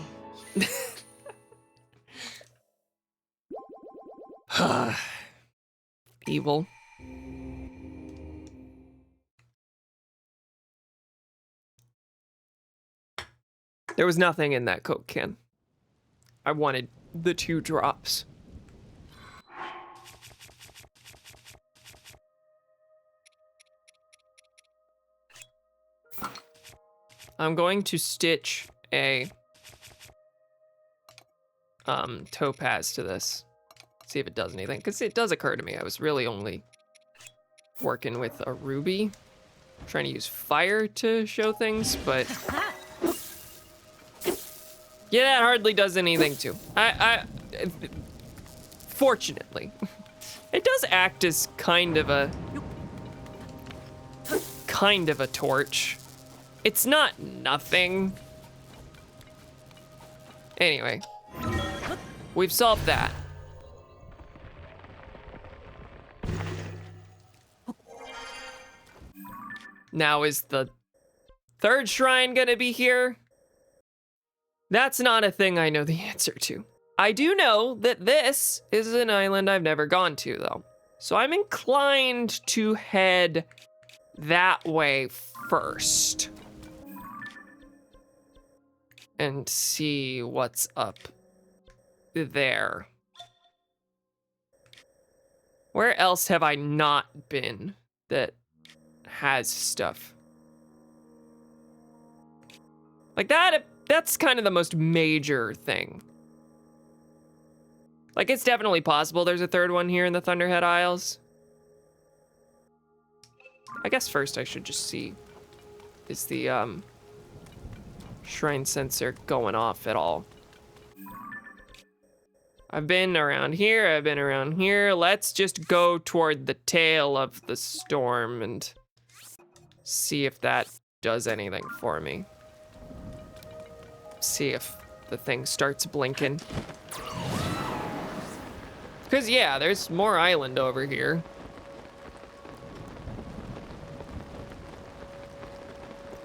Evil. There was nothing in that Coke can. I wanted the 2 drops. I'm going to stitch a topaz to this. See if it does anything, because it does occur to me I was really only working with a ruby. Trying to use fire to show things, but yeah, that hardly does anything too. Fortunately, it does act as kind of a torch. It's not nothing. Anyway, we've solved that. Now, is the 3rd shrine gonna be here? That's not a thing I know the answer to. I do know that this is an island I've never gone to, though. So I'm inclined to head that way first. And see what's up there. Where else have I not been that has stuff? Like that's kind of the most major thing. Like, it's definitely possible there's a 3rd one here in the Thunderhead Isles. I guess first I should just see, is the shrine sensor going off at all? I've been around here, I've been around here. Let's just go toward the tail of the storm and see if that does anything for me. See if the thing starts blinking. Because yeah, there's more island over here.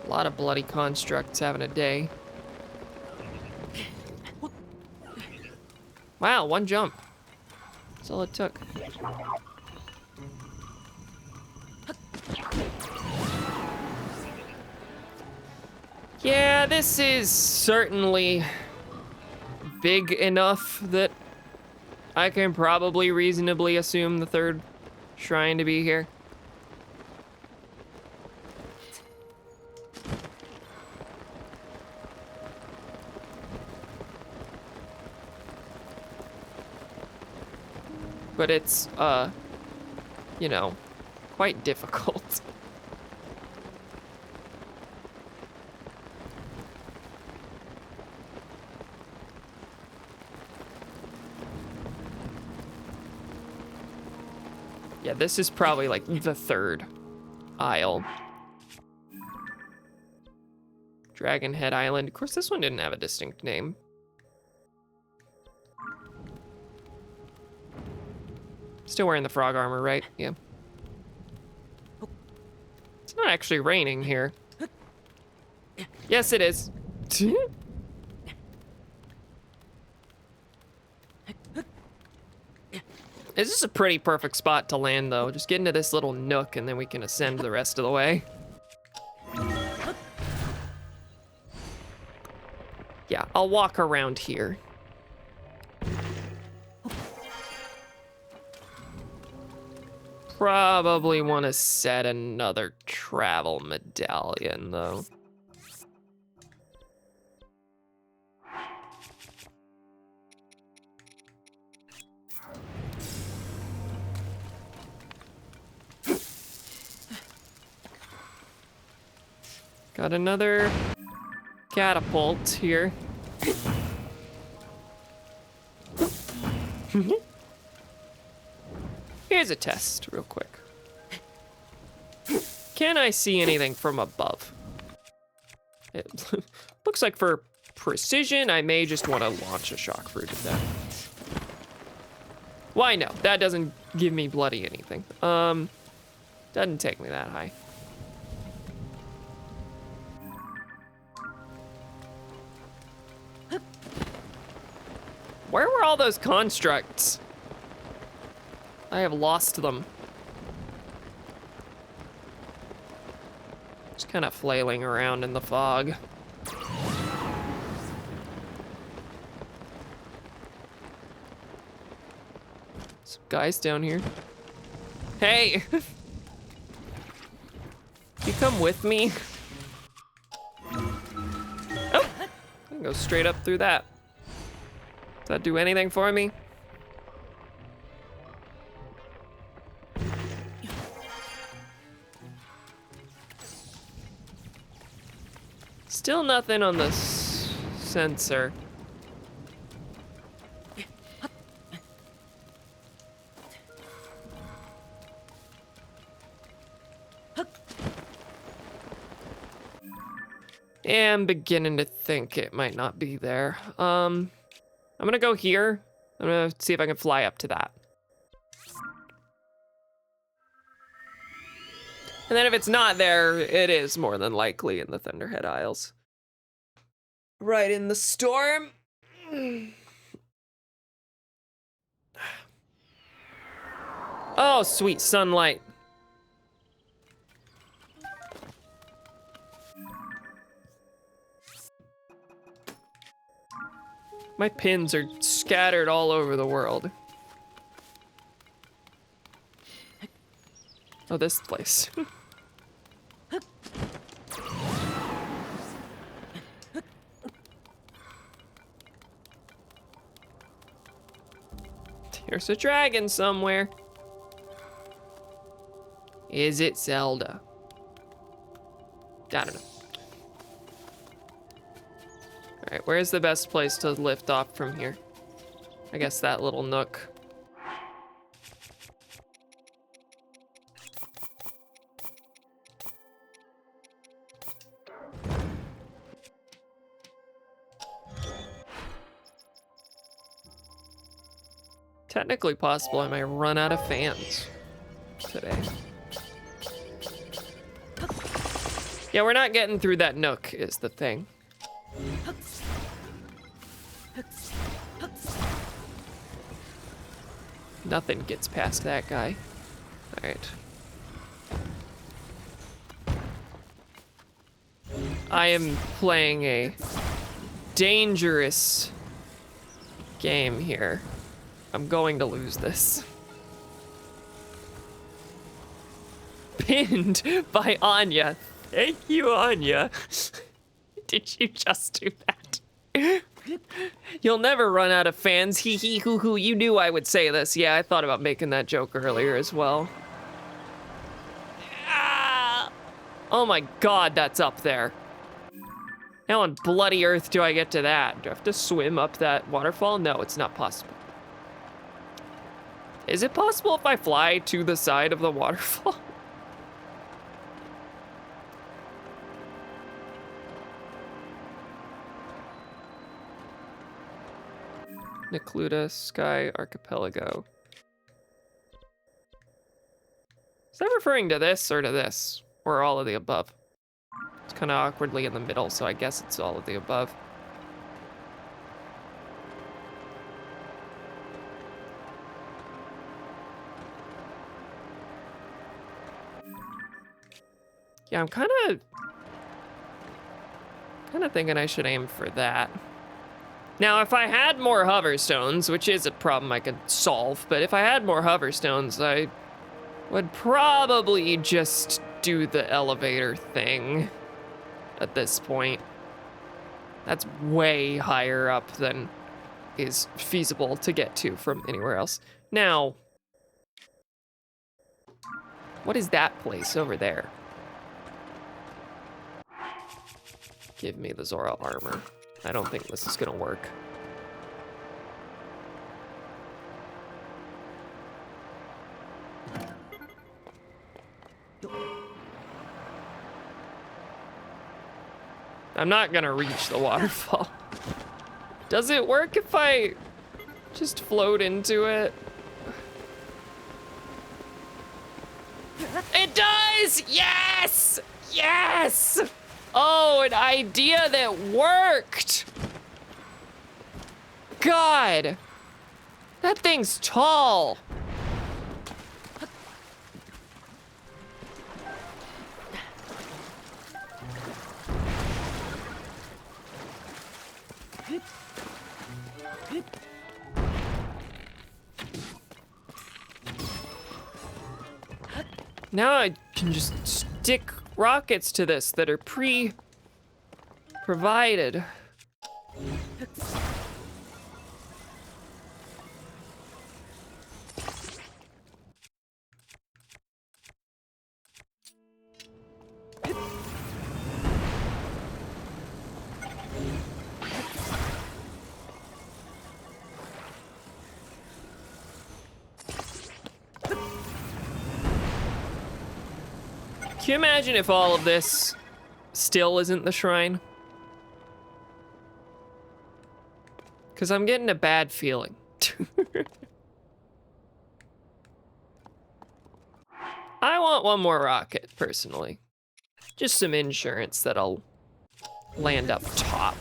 A lot of bloody constructs having a day. Wow, 1 jump. That's all it took. Yeah, this is certainly big enough that I can probably reasonably assume the third shrine to be here. But it's, you know, quite difficult. Yeah, this is probably like the third aisle. Dragon Head Island. Of course, this one didn't have a distinct name. Still wearing the frog armor, right? Yeah. It's not actually raining here. Yes, it is. This is a pretty perfect spot to land, though. Just get into this little nook, and then we can ascend the rest of the way. Yeah, I'll walk around here. Probably want to set another travel medallion, though. Got another catapult here. Here's a test, real quick. Can I see anything from above? It looks like for precision, I may just want to launch a shock fruit at that. Why no? That doesn't give me bloody anything. Doesn't take me that high. Where were all those constructs? I have lost them. Just kind of flailing around in the fog. Some guys down here. Hey! You come with me? Oh! I can go straight up through that. Does that do anything for me? Still nothing on the sensor. Yeah, I'm beginning to think it might not be there. I'm gonna go here. I'm gonna see if I can fly up to that. And then if it's not there, it is more than likely in the Thunderhead Isles. Right in the storm. Oh, sweet sunlight. My pins are scattered all over the world. Oh, this place. There's a dragon somewhere. Is it Zelda? I don't know. All right, where's the best place to lift off from here? I guess that little nook. Technically possible I might run out of fans today. Yeah, we're not getting through that nook is the thing. Nothing gets past that guy. All right. I am playing a dangerous game here. I'm going to lose this. Pinned by Anya. Thank you, Anya. Did you just do that? You'll never run out of fans. Hee hee hoo hoo. You knew I would say this. Yeah, I thought about making that joke earlier as well. Ah! Oh my god, that's up there. How on bloody earth do I get to that? Do I have to swim up that waterfall? No, it's not possible. Is it possible if I fly to the side of the waterfall? Necluda Sky Archipelago. Is that referring to this or to this? Or all of the above? It's kind of awkwardly in the middle, so I guess it's all of the above. Yeah, I'm kind of thinking I should aim for that. Now, if I had more hoverstones, which is a problem I could solve, but if I had more hoverstones, I would probably just do the elevator thing at this point. That's way higher up than is feasible to get to from anywhere else. Now, what is that place over there? Give me the Zora armor. I don't think this is gonna work. I'm not gonna reach the waterfall. Does it work if I just float into it? It does! Yes! Yes! Oh, an idea that worked! God! That thing's tall! Now I can just stick rockets to this that are provided. Can you imagine if all of this still isn't the shrine? Because I'm getting a bad feeling. I want one more rocket, personally. Just some insurance that I'll land up top.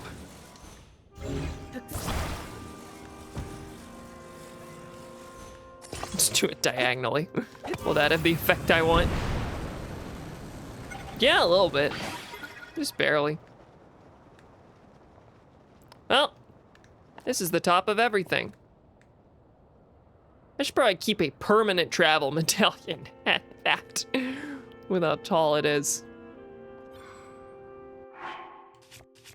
Just do it diagonally. Will that have the effect I want? Yeah, a little bit. Just barely. Well, this is the top of everything. I should probably keep a permanent travel medallion at that, with how tall it is.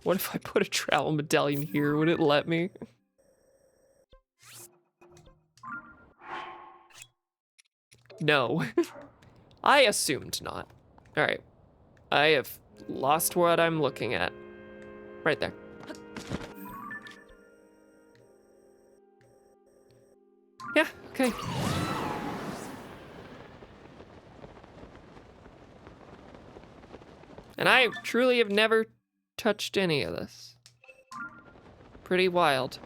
What if I put a travel medallion here? Would it let me? No. I assumed not. All right. I have lost what I'm looking at. Right there. Yeah, okay. And I truly have never touched any of this. Pretty wild.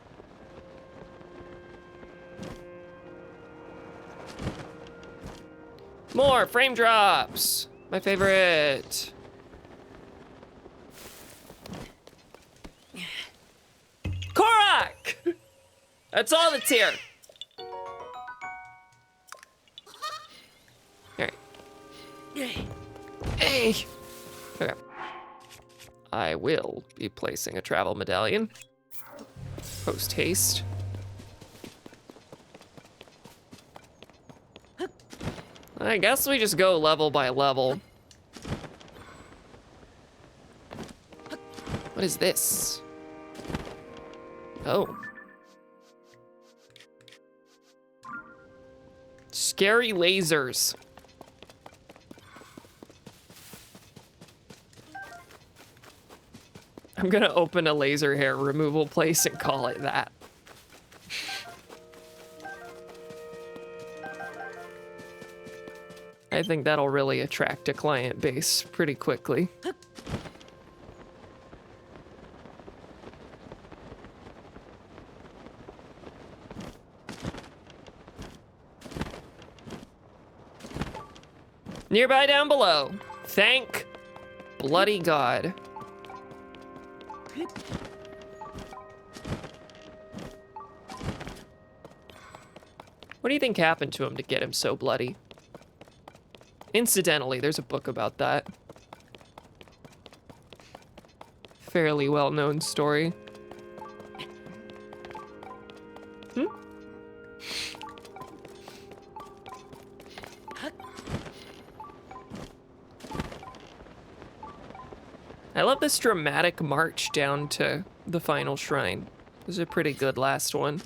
More frame drops! My favorite. Korak! That's all that's here. Alright. Hey! Okay. I will be placing a travel medallion. Post haste. I guess we just go level by level. What is this? Oh. Scary lasers. I'm gonna open a laser hair removal place and call it that. I think that'll really attract a client base pretty quickly. Nearby down below. Thank bloody God. What do you think happened to him to get him so bloody? Incidentally, there's a book about that. Fairly well-known story. I love this dramatic march down to the final shrine. This is a pretty good last one.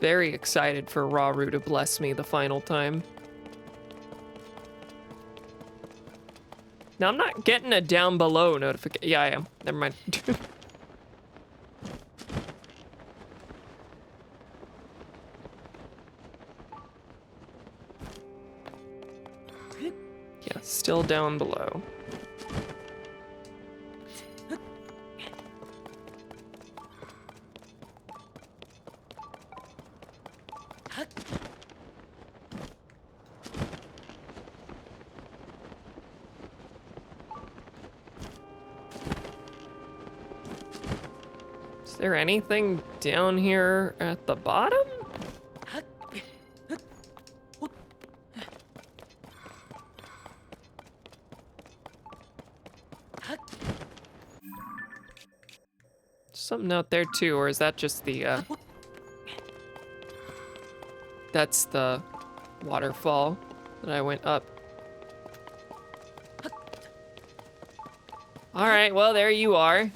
Very excited for Rauru to bless me the final time. Now, I'm not getting a down below notification. Yeah, I am. Never mind. Yeah, still down below. Is there anything down here at the bottom? Something out there too, or is that just the, that's the waterfall that I went up. All right, well, there you are.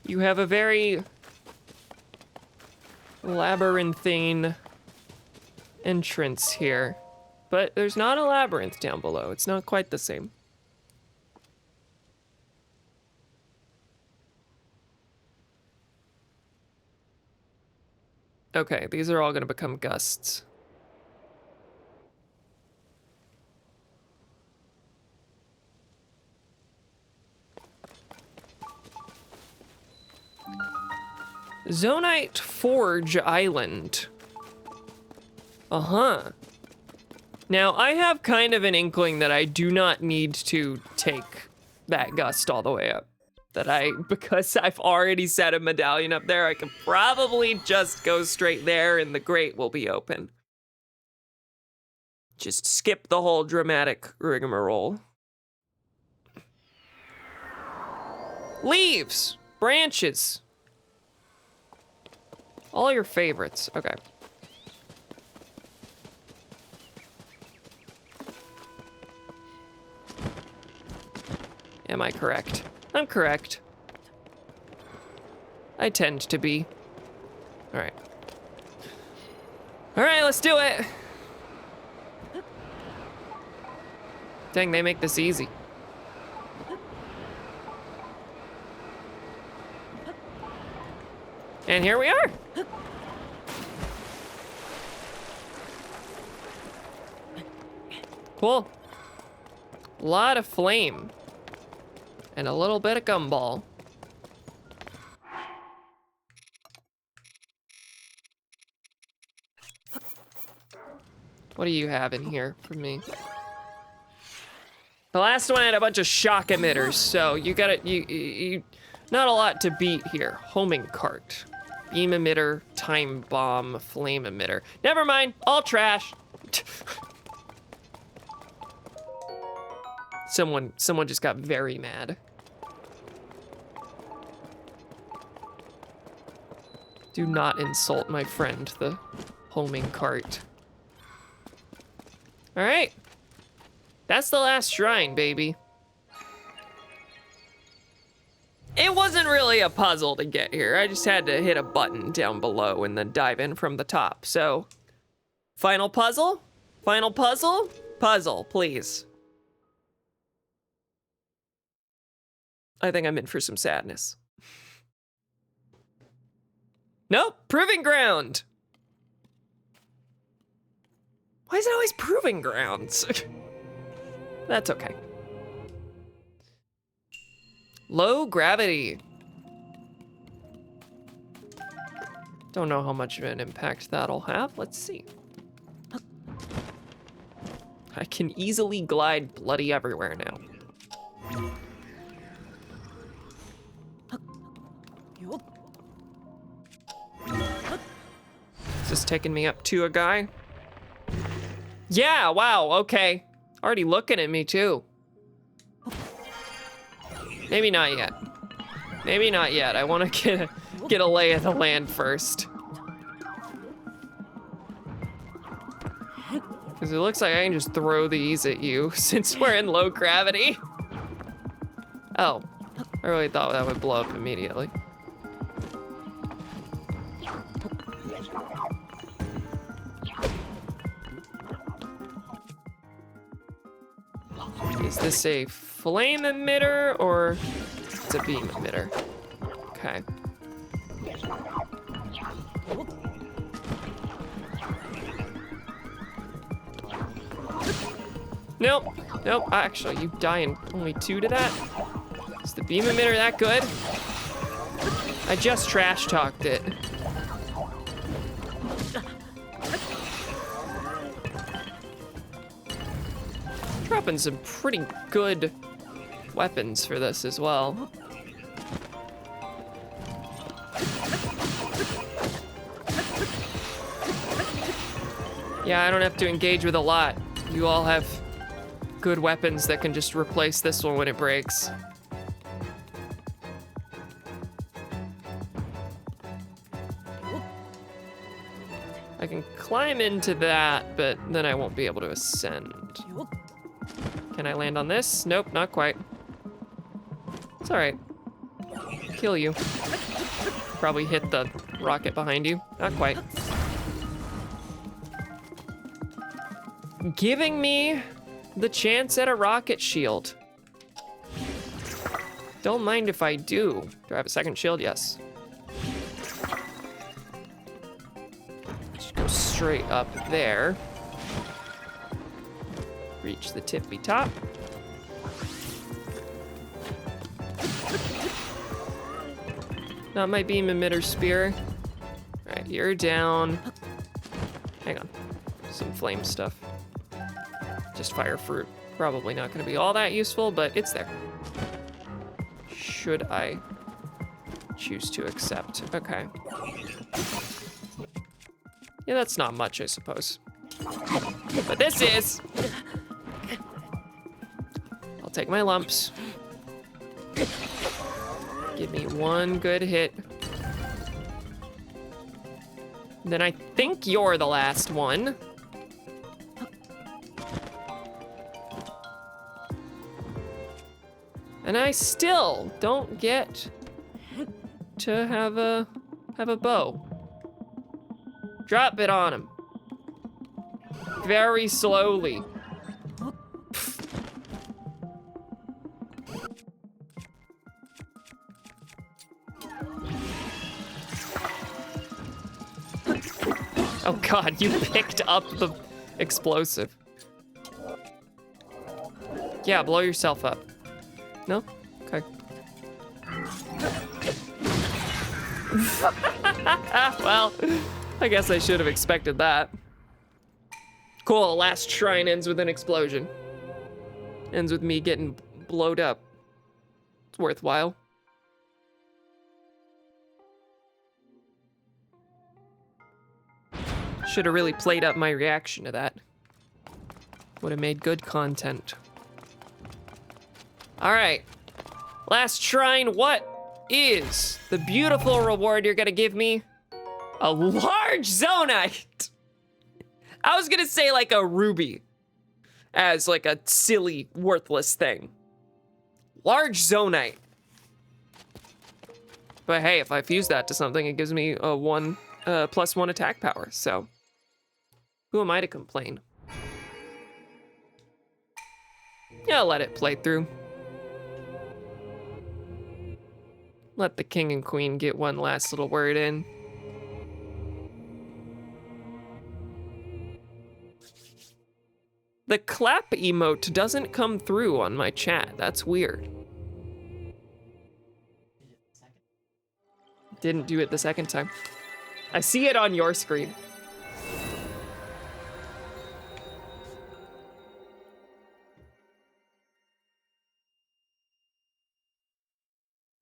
You have a very labyrinthine entrance here, but there's not a labyrinth down below. It's not quite the same. Okay, these are all gonna become gusts. Zonite Forge Island. Uh-huh. Now, I have kind of an inkling that I do not need to take that gust all the way up. Because I've already set a medallion up there, I can probably just go straight there and the grate will be open. Just skip the whole dramatic rigmarole. Leaves, branches. All your favorites, okay. Am I correct? I'm correct. I tend to be. All right. All right, let's do it. Dang, they make this easy. And here we are. Cool. A lot of flame. And a little bit of gumball. What do you have in here for me? The last one had a bunch of shock emitters, so you gotta, not a lot to beat here. Homing cart, beam emitter, time bomb, flame emitter. Never mind, all trash. Someone just got very mad. Do not insult my friend, the homing cart. All right. That's the last shrine, baby. It wasn't really a puzzle to get here. I just had to hit a button down below and then dive in from the top. So, final puzzle? Final puzzle? Puzzle, please. I think I'm in for some sadness. Nope, proving ground. Why is it always proving grounds? That's okay. Low gravity. Don't know how much of an impact that'll have. Let's see. I can easily glide bloody everywhere now. Is this taking me up to a guy? Yeah, wow, okay. Already looking at me too. Maybe not yet. Maybe not yet. I want to get a lay of the land first. Because it looks like I can just throw these at you since we're in low gravity. Oh, I really thought that would blow up immediately. Is this a flame emitter or it's a beam emitter? Okay. Nope, nope, actually, you die in only 2 to that? Is the beam emitter that good? I just trash talked it. Dropping some pretty good weapons for this as well. Yeah, I don't have to engage with a lot. You all have good weapons that can just replace this one when it breaks. I can climb into that, but then I won't be able to ascend. Can I land on this? Nope, not quite. It's all right. Kill you. Probably hit the rocket behind you. Not quite. Giving me the chance at a rocket shield. Don't mind if I do. Do I have a second shield? Yes. Just go straight up there. Reach the tippy top. Not my beam emitter spear. All right, you're down. Hang on, some flame stuff. Just fire fruit. Probably not gonna be all that useful, but it's there. Should I choose to accept? Okay. Yeah, that's not much, I suppose. But this is. I'll take my lumps. Give me one good hit. Then I think you're the last one. And I still don't get to have a bow. Drop it on him. Very slowly. Oh God, you picked up the explosive. Yeah, blow yourself up. No? Okay. Well, I guess I should have expected that. Cool, last shrine ends with an explosion. Ends with me getting blowed up. It's worthwhile. Should have really played up my reaction to that. Would have made good content. All right, last shrine. What is the beautiful reward you're gonna give me? A large zonite. I was gonna say like a ruby as like a silly, worthless thing. Large zonite. But hey, if I fuse that to something, it gives me a +1 attack power, so who am I to complain? Yeah, I'll let it play through. Let the king and queen get one last little word in. The clap emote doesn't come through on my chat. That's weird. Didn't do it the second time. I see it on your screen.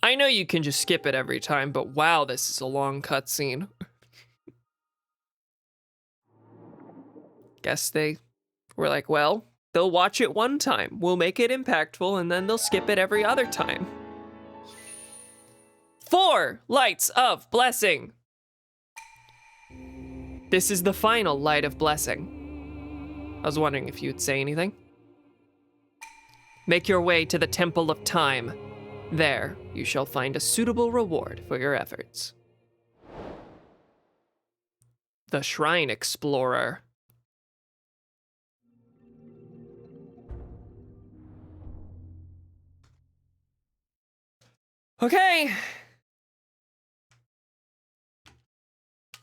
I know you can just skip it every time, but wow, this is a long cutscene. Guess they were like, well, they'll watch it one time. We'll make it impactful, and then they'll skip it every other time. 4 lights of blessing. This is the final light of blessing. I was wondering if you'd say anything. Make your way to the Temple of Time. There, you shall find a suitable reward for your efforts. The Shrine Explorer. Okay.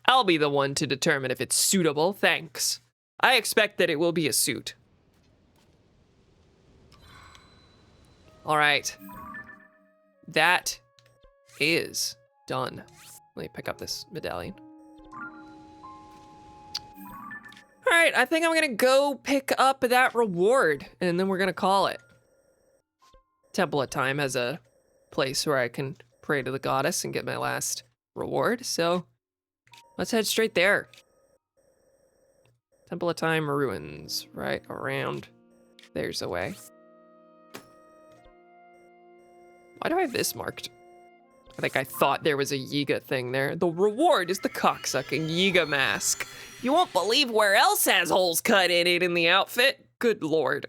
I'll be the one to determine if it's suitable, thanks. I expect that it will be a suit. All right. That is done. Let me pick up this medallion. All right, I think I'm gonna go pick up that reward, and then we're gonna call it. Temple of Time has a place where I can pray to the goddess and get my last reward, so let's head straight there. Temple of Time ruins, right around. There's a way. Why do I have this marked? I think I thought there was a Yiga thing there. The reward is the cocksucking Yiga mask. You won't believe where else has holes cut in it in the outfit. Good lord.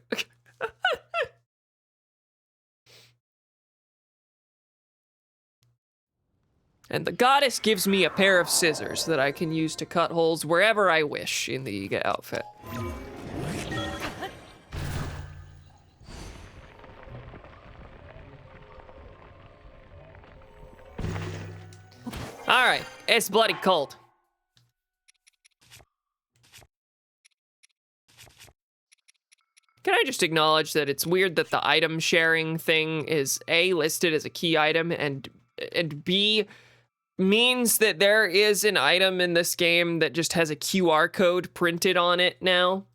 And the goddess gives me a pair of scissors that I can use to cut holes wherever I wish in the Yiga outfit. All right, it's bloody cold. Can I just acknowledge that it's weird that the item sharing thing is A, listed as a key item, and B, means that there is an item in this game that just has a QR code printed on it now.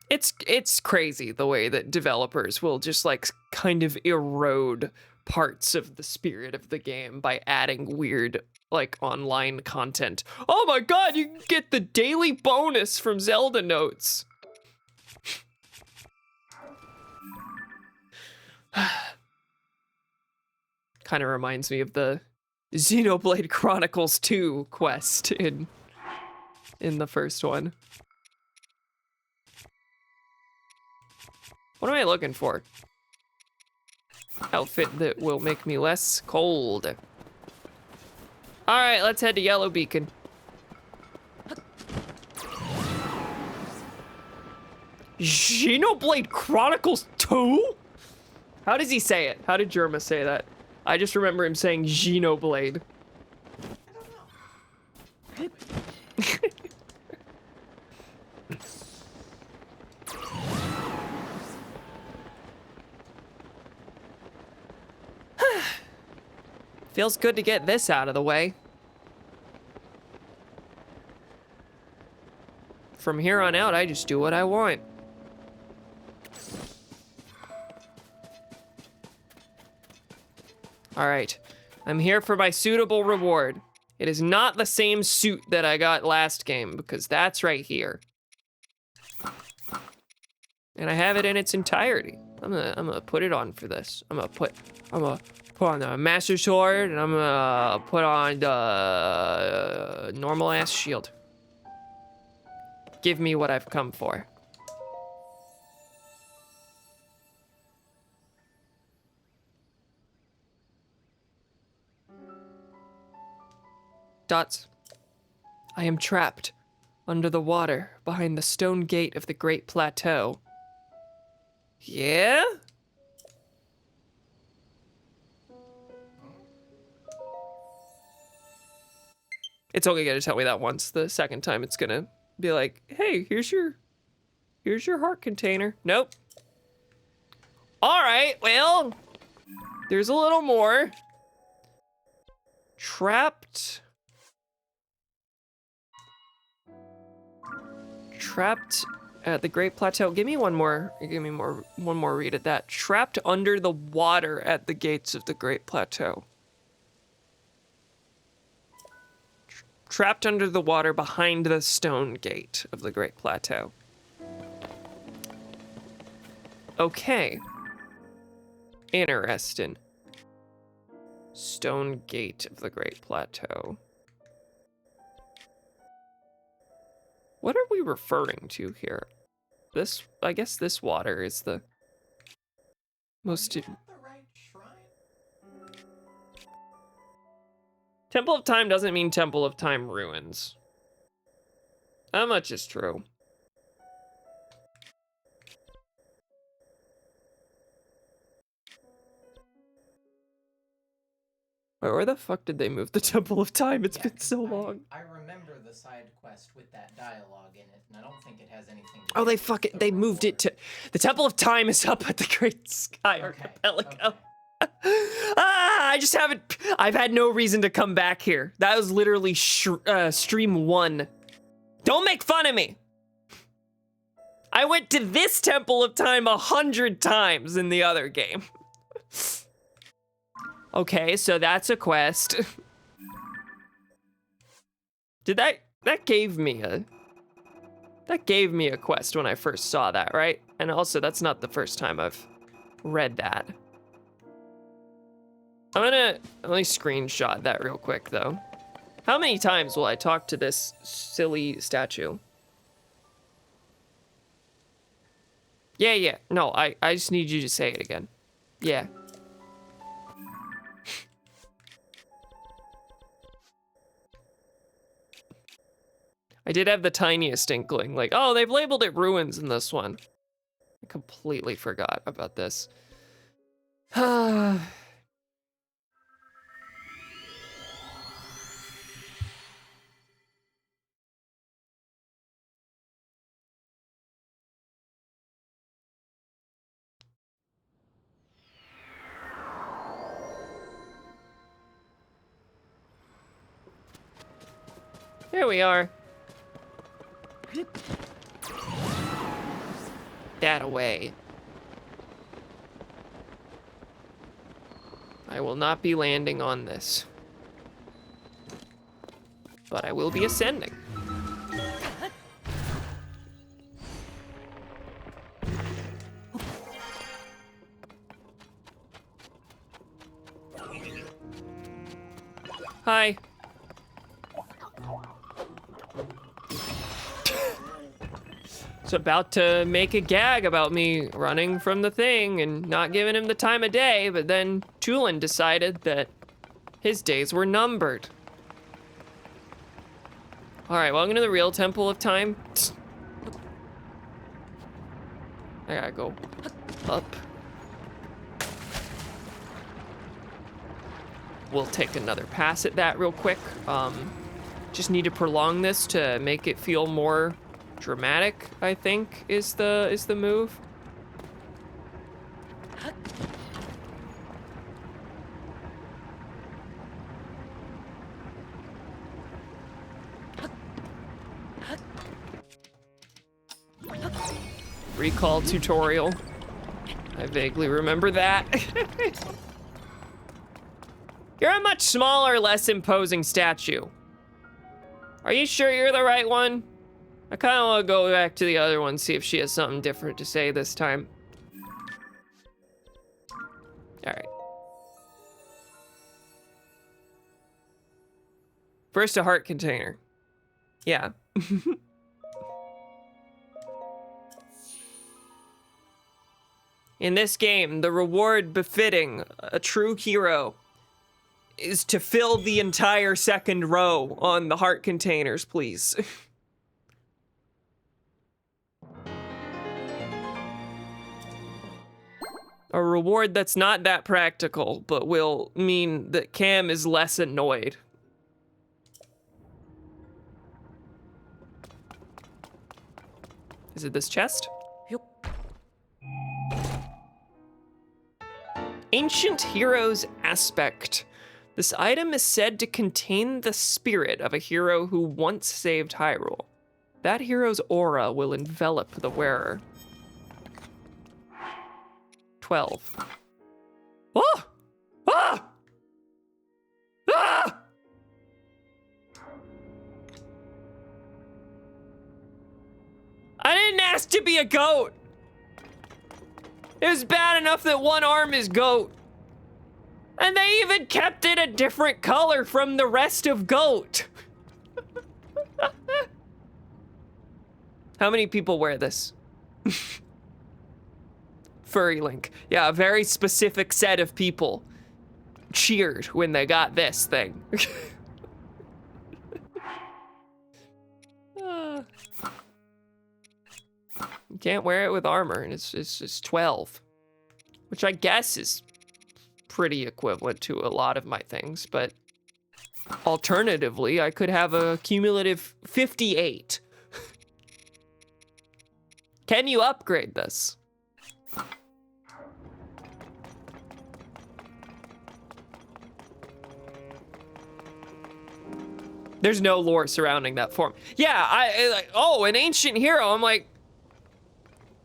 It's crazy the way that developers will just like kind of erode parts of the spirit of the game by adding weird like online content. Oh my god, you can get the daily bonus from Zelda notes. Kind of reminds me of the Xenoblade Chronicles 2 quest in the first one. What am I looking for? Outfit that will make me less cold. All right, let's head to Yellow Beacon. Xenoblade Chronicles 2? How does he say it? How did Jerma say that? I just remember him saying Xenoblade. Feels good to get this out of the way. From here on out, I just do what I want. All right, I'm here for my suitable reward. It is not the same suit that I got last game, because that's right here. And I have it in its entirety. I'm gonna put it on for this. I'm gonna put on the Master Sword, and I'm gonna put on the normal ass shield. Give me what I've come for. Dots. I am trapped under the water behind the stone gate of the Great Plateau. Yeah? It's only gonna tell me that once. The second time it's gonna be like, hey, here's your heart container. Nope. All right, well, there's a little more. Trapped at the Great Plateau. Give me one more read at that. Trapped under the water at the gates of the Great Plateau. Trapped under the water behind the stone gate of the Great Plateau. Okay. Interesting. Stone gate of the Great Plateau. What are we referring to here? This, I guess this water is the most... Is that the right shrine? Temple of Time doesn't mean Temple of Time ruins. That much is true. Wait, where the fuck did they move the Temple of Time? It's been so long. I remember the side quest with that dialogue in it, and I don't think it has anything to Oh, do they with fucking, the they moved it to... The Temple of Time is up at the Great Sky Archipelago. I just haven't... I've had no reason to come back here. That was literally stream 1. Don't make fun of me. I went to this Temple of Time 100 times in the other game. Okay, so that's a quest. Did that gave me a quest when I first saw that, right? And also, that's not the first time I've read that. Let me screenshot that real quick, though. How many times will I talk to this silly statue? Yeah. No, I just need you to say it again. Yeah. I did have the tiniest inkling, like, oh, they've labeled it ruins in this one. I completely forgot about this. Here we are. That away. I will not be landing on this. But I will be ascending. Hi. It's about to make a gag about me running from the thing and not giving him the time of day, but then Tulin decided that his days were numbered. All right, welcome to the real Temple of Time. I gotta go up. We'll take another pass at that real quick. Just need to prolong this to make it feel more dramatic, I think, is the move. Recall tutorial. I vaguely remember that. You're a much smaller, less imposing statue. Are you sure you're the right one? I kind of want to go back to the other one, see if she has something different to say this time. All right. First, a heart container. Yeah. In this game, the reward befitting a true hero is to fill the entire second row on the heart containers, please. A reward that's not that practical, but will mean that Cam is less annoyed. Is it this chest? Yep. Ancient Hero's Aspect. This item is said to contain the spirit of a hero who once saved Hyrule. That hero's aura will envelop the wearer. 12. Oh! Ah! Ah! I didn't ask to be a goat. It was bad enough that one arm is goat. And they even kept it a different color from the rest of goat. How many people wear this? Furry Link. Yeah, a very specific set of people cheered when they got this thing. You can't wear it with armor, and it's just 12. Which I guess is pretty equivalent to a lot of my things, but alternatively, I could have a cumulative 58. Can you upgrade this? There's no lore surrounding that form. Yeah, an ancient hero. I'm like,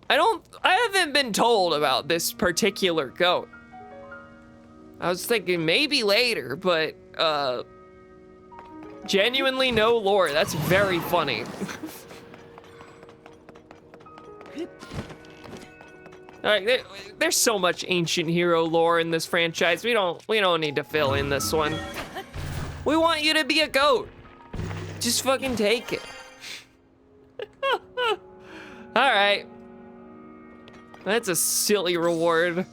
I haven't been told about this particular goat. I was thinking maybe later, but genuinely no lore. That's very funny. Alright, there's so much ancient hero lore in this franchise. We don't need to fill in this one. We want you to be a goat. Just fucking take it. Alright. That's a silly reward.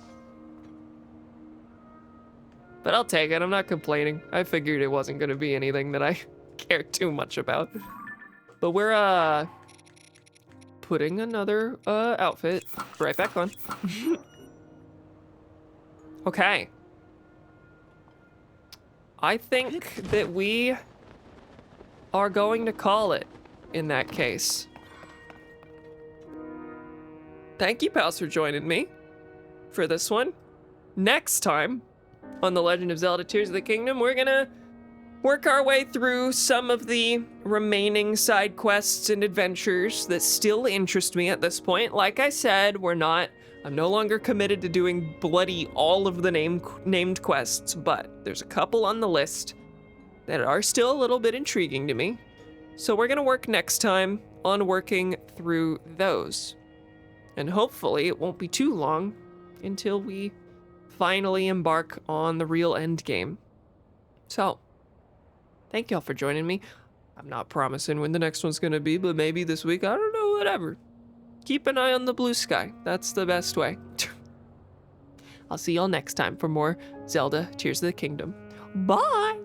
But I'll take it, I'm not complaining. I figured it wasn't gonna be anything that I cared too much about. But we're, putting another, outfit right back on. Okay. I think that we are going to call it in that case. Thank you, pals, for joining me for this one. Next time on The Legend of Zelda Tears of the Kingdom, we're gonna work our way through some of the remaining side quests and adventures that still interest me at this point. Like I said, I'm no longer committed to doing bloody all of the named quests, but there's a couple on the list that are still a little bit intriguing to me. So we're gonna work next time on working through those. And hopefully it won't be too long until we finally embark on the real end game. So, thank y'all for joining me. I'm not promising when the next one's gonna be, but maybe this week, I don't know, whatever. Keep an eye on the blue sky. That's the best way. I'll see y'all next time for more Zelda Tears of the Kingdom. Bye!